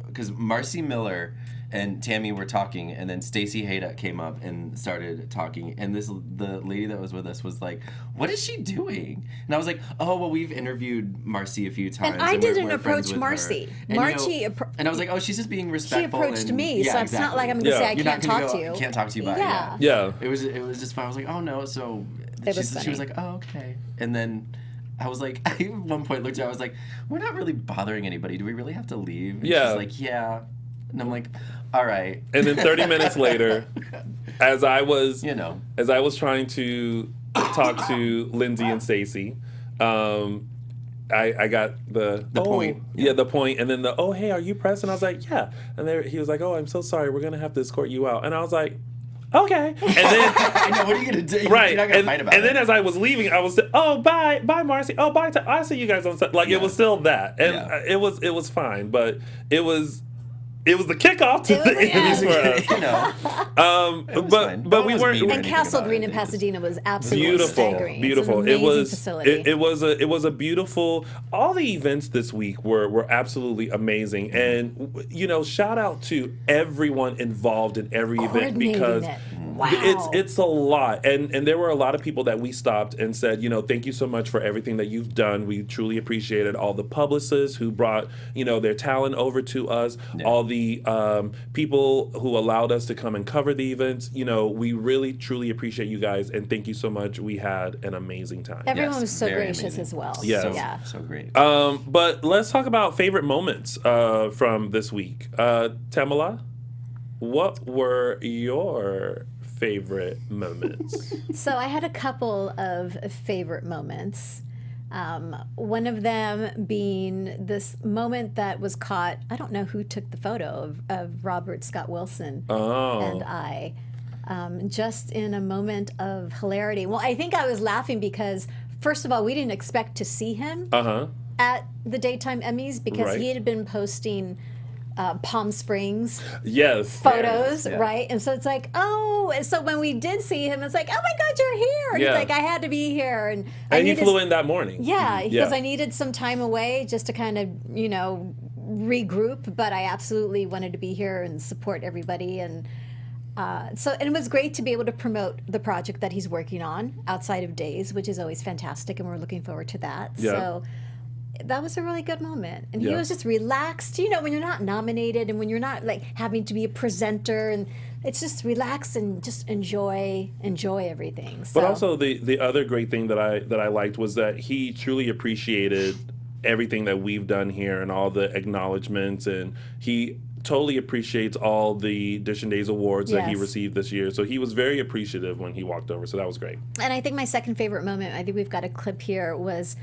because Marcy Miller and Tammy were talking, and then Stacey Hayda came up and started talking, and the lady that was with us was like, "What is she doing?" And I was like, "Oh, well, we've interviewed Marcy a few times." And I we're didn't friends approach with her." Marcy. And, Marcy and I was like, "Oh, she's just being She respectful." approached and, me, yeah, so it's not like I'm going to Yeah. say I You're not can't gonna talk go, to you. Can't talk to you about Yeah. it. Yeah. It was just fine. I was like, "Oh no," so It was she funny. was like, "Oh, okay," and then I was like, I at one point looked at her, I was like, we're not really bothering anybody. Do we really have to leave? And Yeah. she's like, yeah. And I'm like, all right. And then 30 minutes later, as I was trying to talk to Lindsay and Stacey, I got the point. Yeah, the point. And then hey, are you pressed? And I was like, yeah. And he was like, oh, I'm so sorry. We're going to have to escort you out. And I was like, okay. And then, I know, what are you going to do? right. You're not going to fight about it. And then as I was leaving, I was, bye, Marcy. Oh, bye. I'll see you guys on Sunday. Like, it was still that. And it was fine. But it was the kickoff to the Emmys for us. But we weren't. And Castle Green in Pasadena was absolutely staggering. Beautiful. It's an amazing facility. It was a beautiful. All the events this week were absolutely amazing, and shout out to everyone involved in every event because it's a lot, and there were a lot of people that we stopped and said, thank you so much for everything that you've done. We truly appreciated all the publicists who brought their talent over to us. Yeah. All the people who allowed us to come and cover the events. We really truly appreciate you guys, and thank you so much. We had an amazing time. Everyone was so gracious as well. Yeah, so great. But let's talk about favorite moments from this week. Tamala, what were your favorite moments? So I had a couple of favorite moments. One of them being this moment that was caught. I don't know who took the photo of Robert Scott Wilson and I, just in a moment of hilarity. Well, I think I was laughing because, first of all, we didn't expect to see him at the daytime Emmys because he had been posting Palm Springs photos, right? And so it's like, and so when we did see him, it's like, oh my God, you're here. And he's like, I had to be here. And he flew in that morning. Yeah, because I needed some time away just to kind of, regroup, but I absolutely wanted to be here and support everybody. And and it was great to be able to promote the project that he's working on outside of Days, which is always fantastic, and we're looking forward to that. Yeah. So that was a really good moment. And he was just relaxed, when you're not nominated and when you're not like having to be a presenter, and it's just relax and just enjoy everything. So. But also the other great thing that I liked was that he truly appreciated everything that we've done here and all the acknowledgments, and he totally appreciates all the Dishin Days awards that he received this year. So he was very appreciative when he walked over. So that was great. And I think my second favorite moment, I think we've got a clip here, was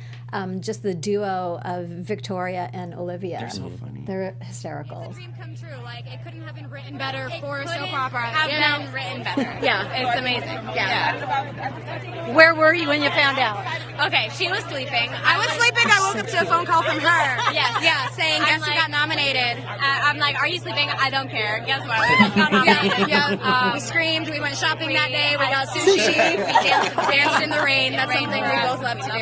just the duo of Victoria and Olivia. They're so funny. They're hysterical. It's a dream come true. Like, it couldn't have been written better for a soap opera. Have been written better. Yeah, it's amazing. Yeah. Where were you when you found out? Okay, she was sleeping. I was sleeping. I woke up to a phone call from her. Yes. Yeah, saying, guess who got nominated? I'm like, are you sleeping? I don't care. Guess what? We got nominated. We screamed. We went shopping that day. We got sushi. We danced in the rain. That's something we both love to do.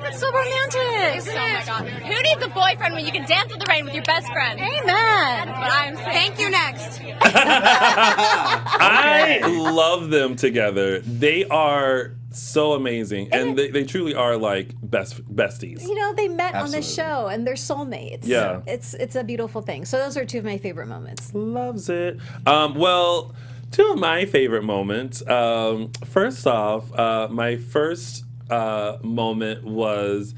That's so romantic. Oh my God. Who needs a boyfriend when you can dance in the rain with your best friend? Amen. That's what I'm saying. Thank you, next. I love them together. They are so amazing, and they truly are like besties. They met on the show, and they're soulmates. Yeah, it's a beautiful thing. So those are two of my favorite moments. Loves it. Well, two of my favorite moments. First off, my first moment was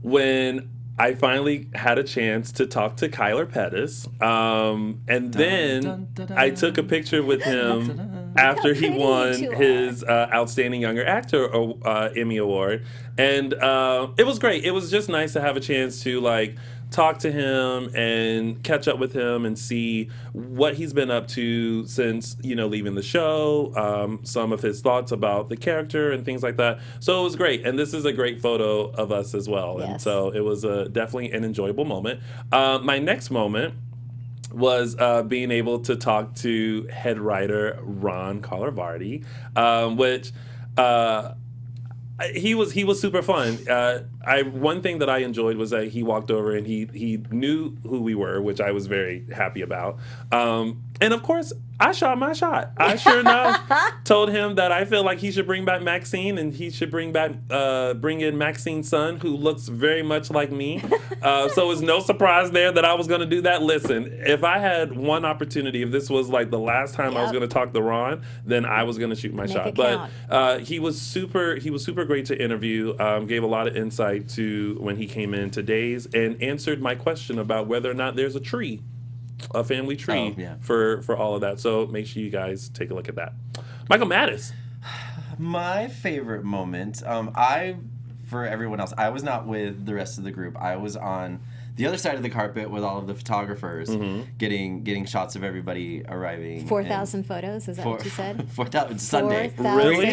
when I finally had a chance to talk to Kyler Pettis, and then I took a picture with him after he won his Outstanding Younger Actor Emmy Award, and it was great. It was just nice to have a chance to talk to him and catch up with him and see what he's been up to since leaving the show, some of his thoughts about the character and things like that. So it was great, and this is a great photo of us as well. Yes. And so it was definitely an enjoyable moment. My next moment was being able to talk to head writer Ron Collarvardi, which he was super fun. One thing that I enjoyed was that he walked over and he knew who we were, which I was very happy about. And of course, I shot my shot. I sure enough told him that I feel like he should bring back Maxine, and he should bring in Maxine's son, who looks very much like me. So it's no surprise there that I was going to do that. Listen, if I had one opportunity, if this was like the last time I was going to talk to Ron, then I was going to shoot my shot. But he was super great to interview. Gave a lot of insight by when he came in to Days and answered my question about whether or not there's a family tree for all of that. So make sure you guys take a look at that. Michael Mattis. My favorite moment, for everyone else, I was not with the rest of the group. I was on the other side of the carpet with all of the photographers, getting shots of everybody arriving. 4,000 photos, is that what you said? 4,000 Sunday. 4,000. Really?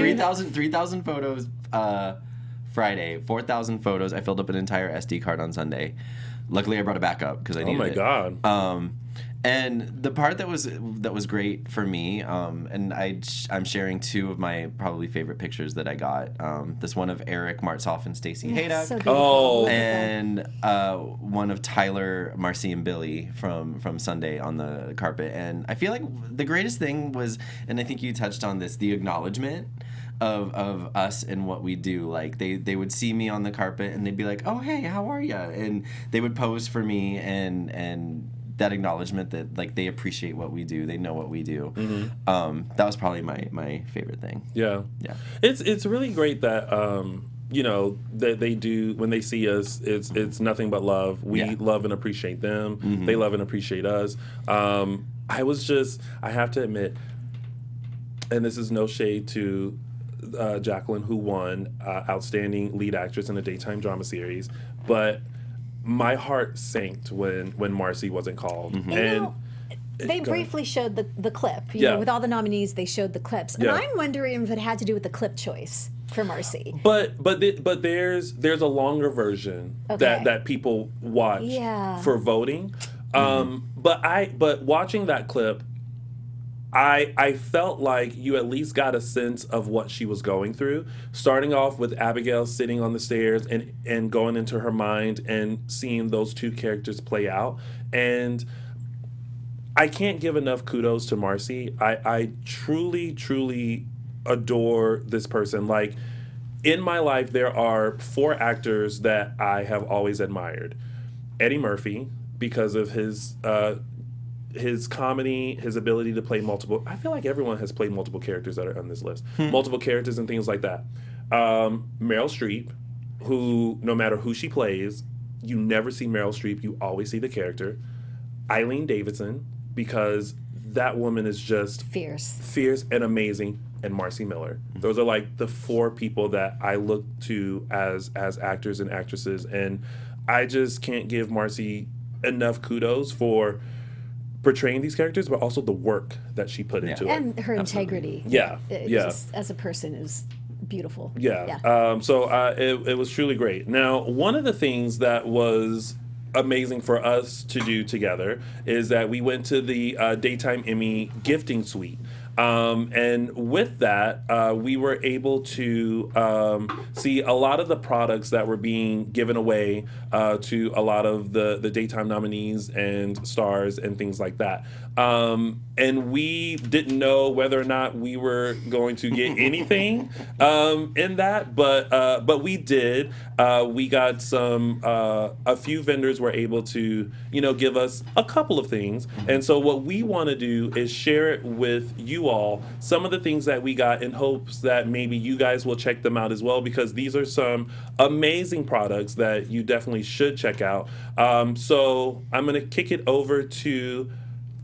3,000 photos Friday. 4,000 photos. I filled up an entire SD card on Sunday. Luckily, I brought a backup because I needed it. Oh my God. And the part that was great for me, and I'm sharing two of my probably favorite pictures that I got. This one of Eric Martzoff and Stacey Haydock. So beautiful. Oh. And one of Tyler, Marcy, and Billy from Sunday on the carpet. And I feel like the greatest thing was, and I think you touched on this, the acknowledgement of us and what we do. Like they would see me on the carpet and they'd be like, "Oh, hey, how are you?" And they would pose for me and that acknowledgement that like they appreciate what we do, they know what we do. That was probably my favorite thing. Yeah. It's really great that that they do, when they see us, it's nothing but love. We love and appreciate them. They love and appreciate us. I have to admit, and this is no shade to Jacqueline, who won Outstanding Lead Actress in a Daytime Drama Series, but my heart sank when Marcy wasn't called. And they briefly showed the clip. You know, with all the nominees, they showed the clips. And I'm wondering if it had to do with the clip choice for Marcy. But there's a longer version that people watch for voting. But watching that clip, I felt like you at least got a sense of what she was going through, starting off with Abigail sitting on the stairs and going into her mind and seeing those two characters play out. And I can't give enough kudos to Marcy. I truly, truly adore this person. Like, in my life, there are 4 actors that I have always admired. Eddie Murphy, because of his comedy, his ability to play multiple. I feel like everyone has played multiple characters that are on this list. Multiple characters and things like that. Meryl Streep, who, no matter who she plays, you never see Meryl Streep, you always see the character. Eileen Davidson, because that woman is just fierce and amazing. And Marcy Miller. Those are like the 4 people that I look to as actors and actresses. And I just can't give Marcy enough kudos for portraying these characters, but also the work that she put into it. And her integrity. Just, as a person, is beautiful. So it was truly great. Now, one of the things that was amazing for us to do together is that we went to the Daytime Emmy gifting suite. And with that, we were able to see a lot of the products that were being given away to a lot of the daytime nominees and stars and things like that. And we didn't know whether or not we were going to get anything in that, but we did. We got a few vendors were able to, give us a couple of things. And so what we want to do is share it with you all, some of the things that we got, in hopes that maybe you guys will check them out as well, because these are some amazing products that you definitely should check out. So I'm going to kick it over to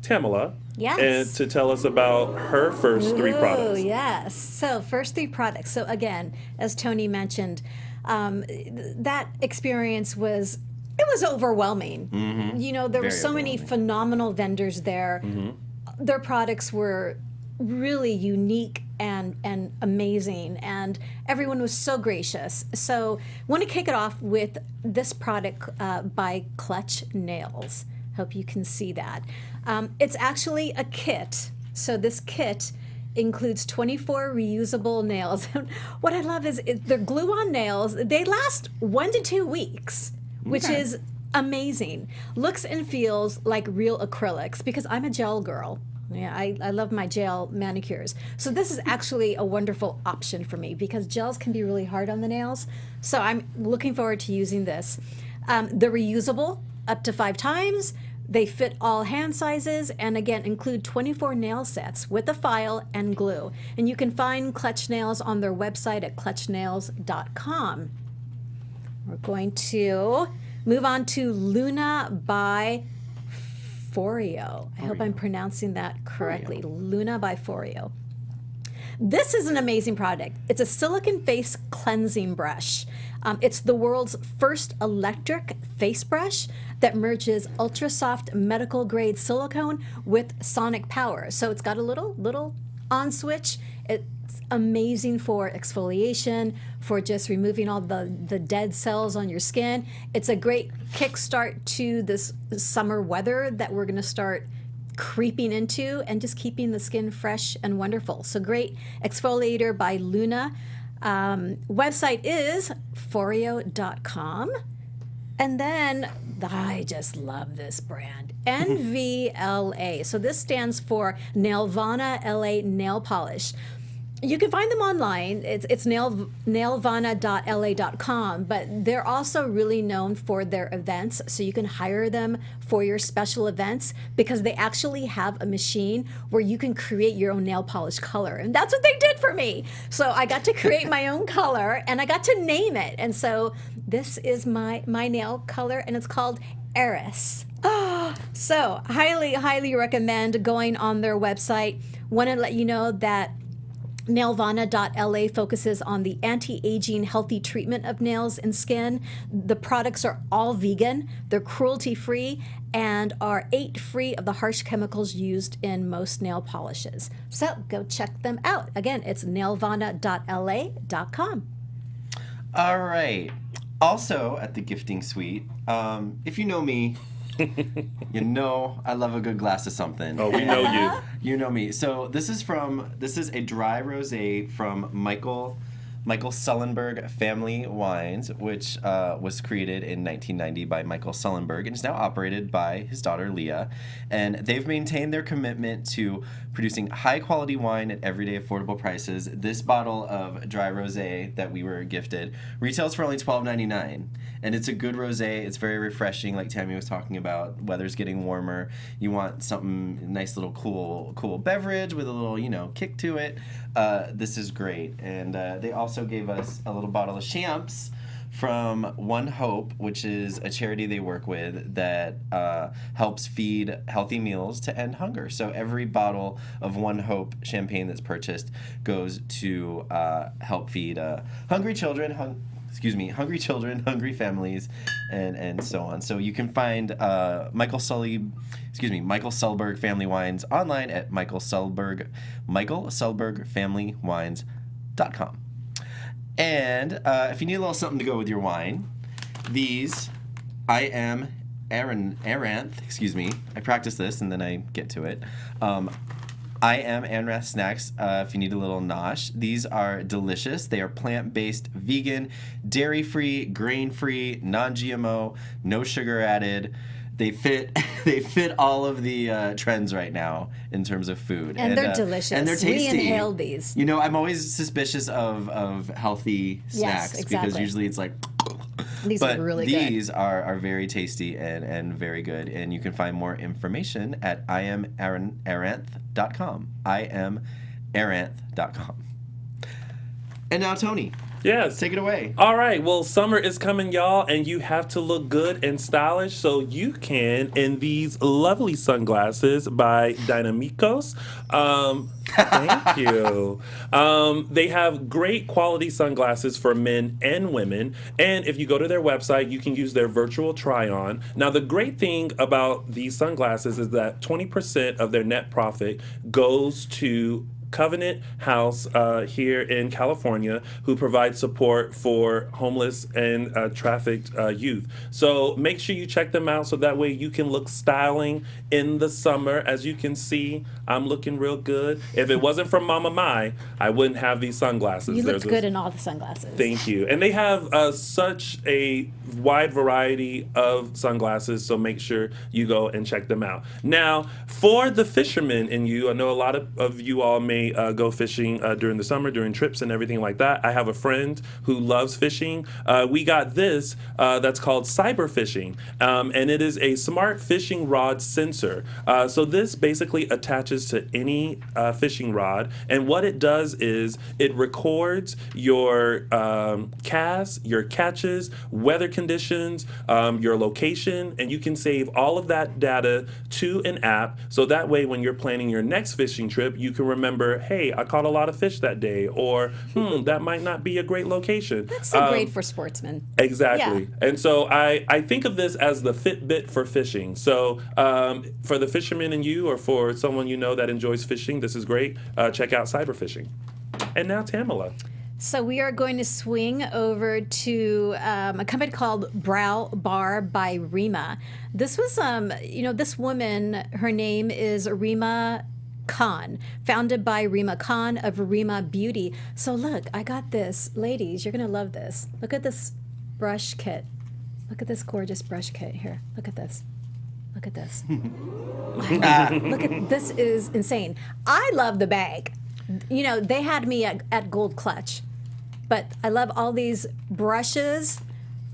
Tamala. Yes. And to tell us about her first 3 products. Oh, yes. So first 3 products. So again, as Tony mentioned, that experience was overwhelming. There were so many phenomenal vendors there. Their products were really unique and amazing, and everyone was so gracious. So I want to kick it off with this product by Clutch Nails. Hope you can see that. It's actually a kit. So this kit includes 24 reusable nails. What I love is they're glue-on nails. They last 1 to 2 weeks, which is amazing. Looks and feels like real acrylics, because I'm a gel girl. Yeah, I love my gel manicures. So this is actually a wonderful option for me, because gels can be really hard on the nails. So I'm looking forward to using this. They're reusable up to 5 times. They fit all hand sizes, and again, include 24 nail sets with a file and glue. And you can find Clutch Nails on their website at clutchnails.com. we're going to move on to Luna by Foreo. I hope I'm pronouncing that correctly. Luna by Foreo. This is an amazing product. It's a silicone face cleansing brush. It's the world's first electric face brush that merges ultra soft medical grade silicone with sonic power. So it's got a little on switch. It's amazing for exfoliation, for just removing all the dead cells on your skin. It's a great kickstart to this summer weather that we're going to start creeping into, and just keeping the skin fresh and wonderful. So great exfoliator by Luna. Website is foreo.com. And then I just love this brand, NVLA. So this stands for Nailvana LA Nail Polish. You can find them online. It's nailvana.la.com, but they're also really known for their events. So you can hire them for your special events, because they actually have a machine where you can create your own nail polish color. And that's what they did for me. So I got to create my own color, and I got to name it. And so this is my nail color, and it's called Eris. So highly recommend going on their website. Want to let you know that Nailvana.la focuses on the anti-aging healthy treatment of nails and skin. The products are all vegan, they're cruelty-free, and are free of the harsh chemicals used in most nail polishes. So go check them out. Again, it's nailvana.la.com. All right. Also at the gifting suite, if you know me, you know I love a good glass of something. Oh, we know you. You know me. So this is a dry rosé from Michael Sullenberg Family Wines, which was created in 1990 by Michael Sullenberg and is now operated by his daughter Leah. And they've maintained their commitment to producing high-quality wine at everyday affordable prices. This bottle of dry rosé that we were gifted retails for only $12.99. And it's a good rosé. It's very refreshing, like Tammy was talking about. Weather's getting warmer. You want something nice, little cool beverage with a little, kick to it. This is great. And they also gave us a little bottle of champs from One Hope, which is a charity they work with that helps feed healthy meals to end hunger. So every bottle of One Hope champagne that's purchased goes to help feed hungry children, hungry families, and so on. So you can find Michael Sullenberg Family Wines online at michaelsulbergfamilywines.com. And if you need a little something to go with your wine, these I Am Amaranth, I practice this and then I get to it. I Am Amaranth snacks, if you need a little nosh. These are delicious. They are plant-based, vegan, dairy-free, grain-free, non-GMO, no sugar added. They fit all of the trends right now in terms of food. And they're delicious. And they're tasty. We inhaled these. I'm always suspicious of healthy snacks, exactly. because usually it's like... These are really good. These are very tasty and very good. And you can find more information at IamAmaranth.com. IamAmaranth.com. And now, Tony. Yes. Take it away. All right. Well, summer is coming, y'all, and you have to look good and stylish, so you can in these lovely sunglasses by Dynamicos. Thank you. They have great quality sunglasses for men and women, and if you go to their website, you can use their virtual try-on. Now, the great thing about these sunglasses is that 20% of their net profit goes to Covenant House here in California, who provides support for homeless and trafficked youth. So make sure you check them out so that way you can look styling in the summer. As you can see, I'm looking real good. If it wasn't for Mama Mai, I wouldn't have these sunglasses. You look good in all the sunglasses. Thank you. And they have such a wide variety of sunglasses, so make sure you go and check them out. Now, for the fishermen in you, I know a lot of you all may may go fishing during the summer, during trips and everything like that. I have a friend who loves fishing. We got this that's called cyber fishing, and it is a smart fishing rod sensor. So this basically attaches to any fishing rod, and what it does is it records your casts, your catches, weather conditions, your location, and you can save all of that data to an app, so that way when you're planning your next fishing trip, you can remember, hey, I caught a lot of fish that day, or that might not be a great location. That's so great for sportsmen. Exactly. Yeah. And so I think of this as the Fitbit for fishing. So for the fisherman in you, or for someone you know that enjoys fishing, this is great. Check out cyber fishing. And now Tamala. So we are going to swing over to a company called Brow Bar by Rima. This was, this woman, her name is Rima Khan, founded by Rima Khan of Rima Beauty. So look, I got this. Ladies, you're going to love this. Look at this brush kit. Look at this gorgeous brush kit here. Look at this. Look at this. Look at this is insane. I love the bag. You know, they had me at Gold Clutch. But I love all these brushes,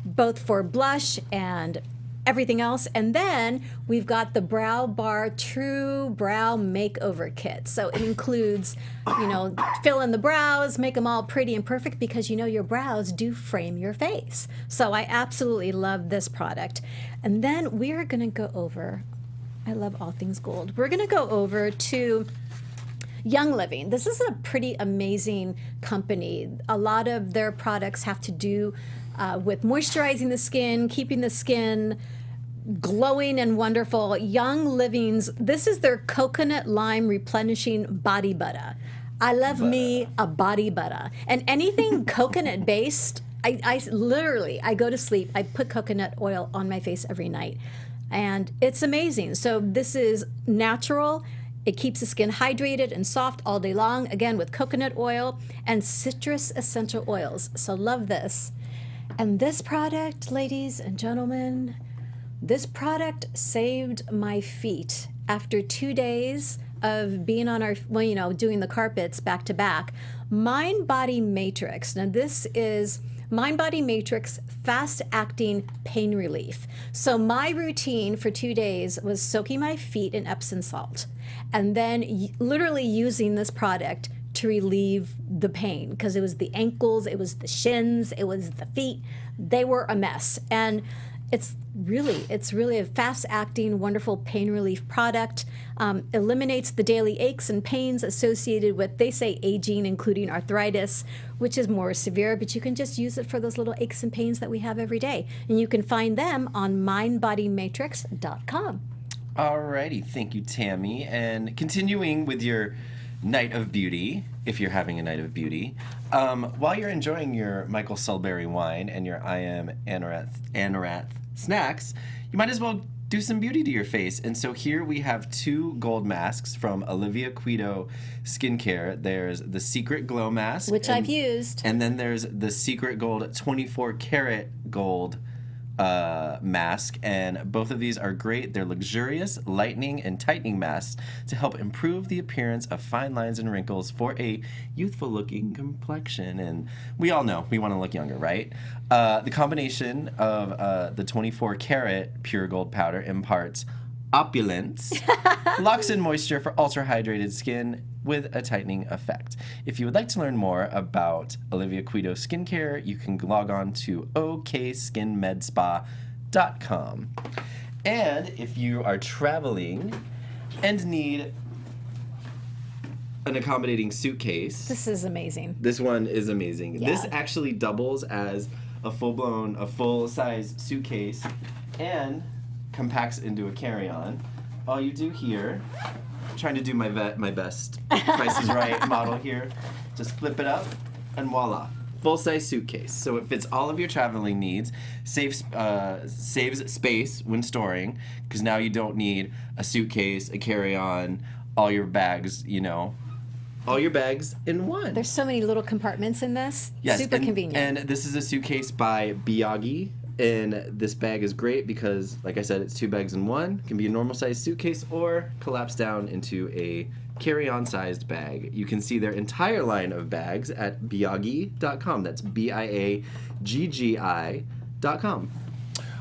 both for blush and everything else. And then we've got the Brow Bar True Brow Makeover Kit. So it includes, fill in the brows, make them all pretty and perfect, because your brows do frame your face. So I absolutely love this product. And then we're going to go over, I love all things gold. We're going to go over to Young Living. This is a pretty amazing company. A lot of their products have to do with moisturizing the skin, keeping the skin glowing and wonderful. Young Living's, this is their coconut lime replenishing body butter. I love me a body butter. And anything coconut based, I literally go to sleep, I put coconut oil on my face every night. And it's amazing. So this is natural. It keeps the skin hydrated and soft all day long, again with coconut oil and citrus essential oils. So love this. And this product, ladies and gentlemen, this product saved my feet after 2 days of being on doing the carpets back to back. Mind Body Matrix. Now this is Mind Body Matrix Fast Acting Pain Relief. So my routine for 2 days was soaking my feet in Epsom salt and then literally using this product to relieve the pain, because it was the ankles, it was the shins, it was the feet. They were a mess. And it's really a fast-acting, wonderful pain relief product. Eliminates the daily aches and pains associated with, they say, aging, including arthritis, which is more severe, but you can just use it for those little aches and pains that we have every day. And you can find them on mindbodymatrix.com. Alrighty, thank you, Tammy. And continuing with your night of beauty, if you're having a night of beauty, while you're enjoying your Michael Sulberry wine and your I Am Anorath snacks, you might as well do some beauty to your face. And so here we have 2 gold masks from Olivia Quito Skincare. There's the Secret Glow Mask, which I've used. And then there's the Secret Gold 24 Karat Gold mask, and both of these are great. They're luxurious, lightening, and tightening masks to help improve the appearance of fine lines and wrinkles for a youthful-looking complexion. And we all know we want to look younger, right? The combination of the 24 karat pure gold powder imparts opulence, locks in moisture for ultra-hydrated skin with a tightening effect. If you would like to learn more about Olivia Quito Skincare, you can log on to okskinmedspa.com. And if you are traveling and need an accommodating suitcase, this is amazing. This one is amazing. Yeah. This actually doubles as a full-size suitcase and compacts into a carry-on. All you do here, trying to do my best Price is Right model here, just flip it up and voila, full-size suitcase. So it fits all of your traveling needs, saves space when storing, because now you don't need a suitcase, a carry-on, all your bags, all your bags in one. There's so many little compartments in this. Yes, super convenient. And this is a suitcase by Biagi. And this bag is great because, like I said, it's 2 bags in one. It can be a normal-sized suitcase or collapse down into a carry-on sized bag. You can see their entire line of bags at biaggi.com. That's BIAGGI.com.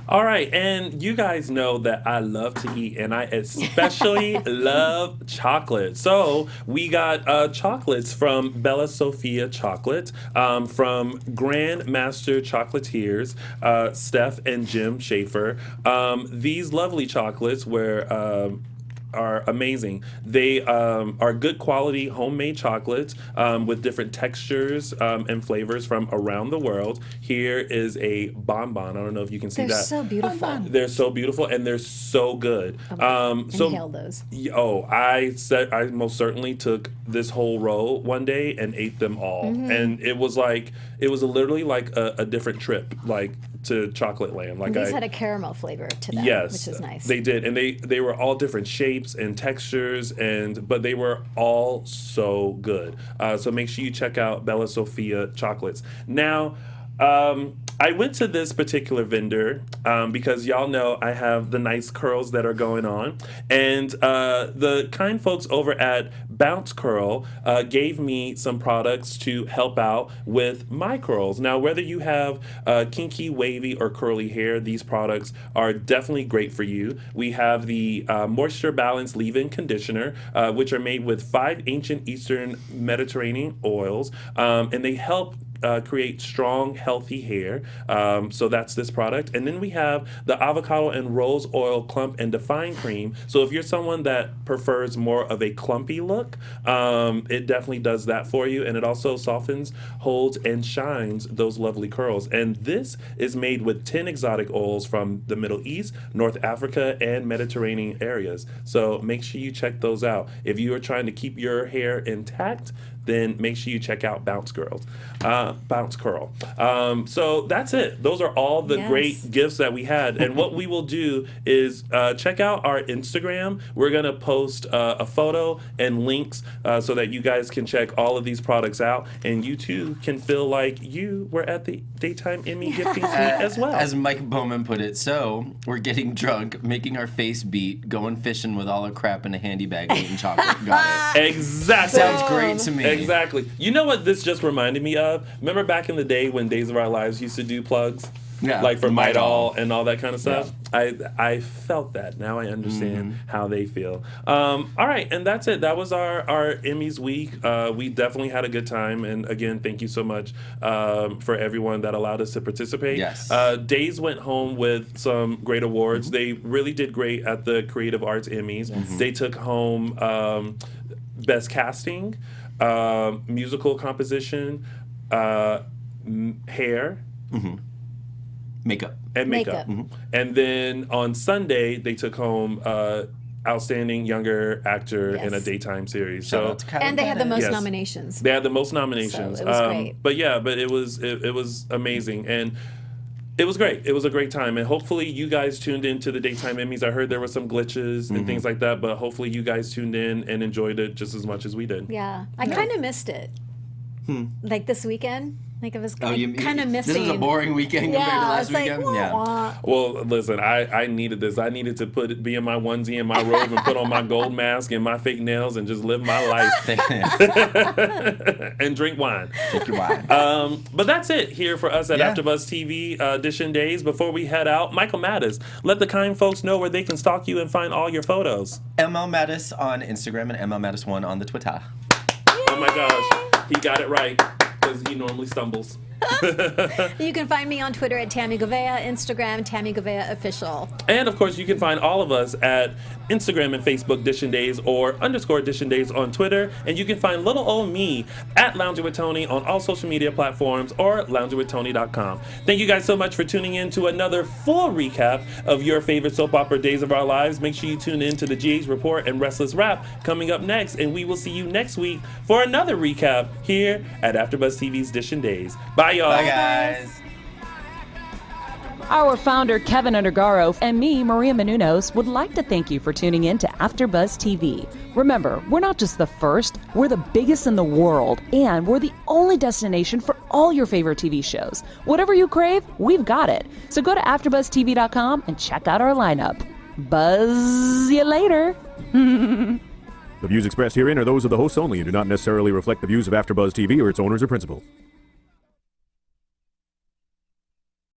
All right, and you guys know that I love to eat, and I especially love chocolate. So we got chocolates from Bella Sophia Chocolate, from Grandmaster Chocolatiers, Steph and Jim Schaefer. These lovely chocolates are amazing. They are good quality homemade chocolates with different textures and flavors from around the world. Here is a bonbon. I don't know if you can see They're that. so beautiful. They're so beautiful and they're so good. Inhale those. I most certainly took this whole row one day and ate them all, and it was literally like a different trip, like to Chocolate Land. Like these had a caramel flavor to them, yes, which is nice. They did, and they were all different shapes and textures, but they were all so good. So make sure you check out Bella Sophia Chocolates. Now, I went to this particular vendor because y'all know I have the nice curls that are going on, and the kind folks over at Bounce Curl gave me some products to help out with my curls. Now, whether you have kinky, wavy, or curly hair, these products are definitely great for you. We have the Moisture Balance Leave-In Conditioner, which are made with 5 ancient Eastern Mediterranean oils, and they help create strong, healthy hair. So that's this product. And then we have the Avocado and Rose Oil Clump and Define Cream. So if you're someone that prefers more of a clumpy look, it definitely does that for you. And it also softens, holds, and shines those lovely curls. And this is made with 10 exotic oils from the Middle East, North Africa, and Mediterranean areas. So make sure you check those out. If you are trying to keep your hair intact, then make sure you check out Bounce Curl. So that's it. Those are all the great gifts that we had. And what we will do is check out our Instagram. We're going to post a photo and links so that you guys can check all of these products out. And you too can feel like you were at the Daytime Emmy gifting suite as well. As Mike Bowman put it, so we're getting drunk, making our face beat, going fishing with all our crap in a handy bag, and eating chocolate. Got it. Exactly. Sounds great to me. Exactly. You know what this just reminded me of? Remember back in the day when Days of Our Lives used to do plugs? Yeah. Like for Midol and all that kind of stuff? Yeah. I felt that. Now I understand how they feel. All right, and that's it. That was our Emmys week. We definitely had a good time. And again, thank you so much for everyone that allowed us to participate. Yes. Days went home with some great awards. They really did great at the Creative Arts Emmys. They took home Best Casting, musical composition, hair, makeup. And then on Sunday, they took home Outstanding Younger Actor in a Daytime Series. And they had the most nominations. They had the most nominations. So it was great. But it was amazing. And it was great. It was a great time. And hopefully you guys tuned into the Daytime Emmys. I heard there were some glitches and things like that, but hopefully you guys tuned in and enjoyed it just as much as we did. Yeah. I kind of missed it. Like this weekend. Like it was kind of missing. This was a boring weekend compared to last weekend. Well, listen, I needed this. I needed to be in my onesie and my robe and put on my gold mask and my fake nails and just live my life and drink wine. Drink your wine. But that's it here for us at AfterBuzz TV Dishin Days. Before we head out, Michael Mattis, let the kind folks know where they can stalk you and find all your photos. ML Mattis on Instagram and ML Mattis1 on the Twitter. Oh my gosh, he got it right. Because he normally stumbles. You can find me on Twitter at Tammy Govea, Instagram Tammy Govea Official. And of course, you can find all of us at Instagram and Facebook Dishin Days or _Dishin Days on Twitter. And you can find little old me at Lounging with Tony on all social media platforms or loungingwithtony.com. Thank you guys so much for tuning in to another full recap of your favorite soap opera Days of Our Lives. Make sure you tune in to the GH Report and Restless Rap coming up next. And we will see you next week for another recap here at AfterBuzz TV's Dishin Days. Bye, y'all. Bye, guys. Our founder, Kevin Undergaro, and me, Maria Menounos, would like to thank you for tuning in to AfterBuzz TV. Remember, we're not just the first, we're the biggest in the world, and we're the only destination for all your favorite TV shows. Whatever you crave, we've got it. So go to AfterBuzzTV.com and check out our lineup. Buzz you later. The views expressed herein are those of the hosts only and do not necessarily reflect the views of AfterBuzz TV or its owners or principals.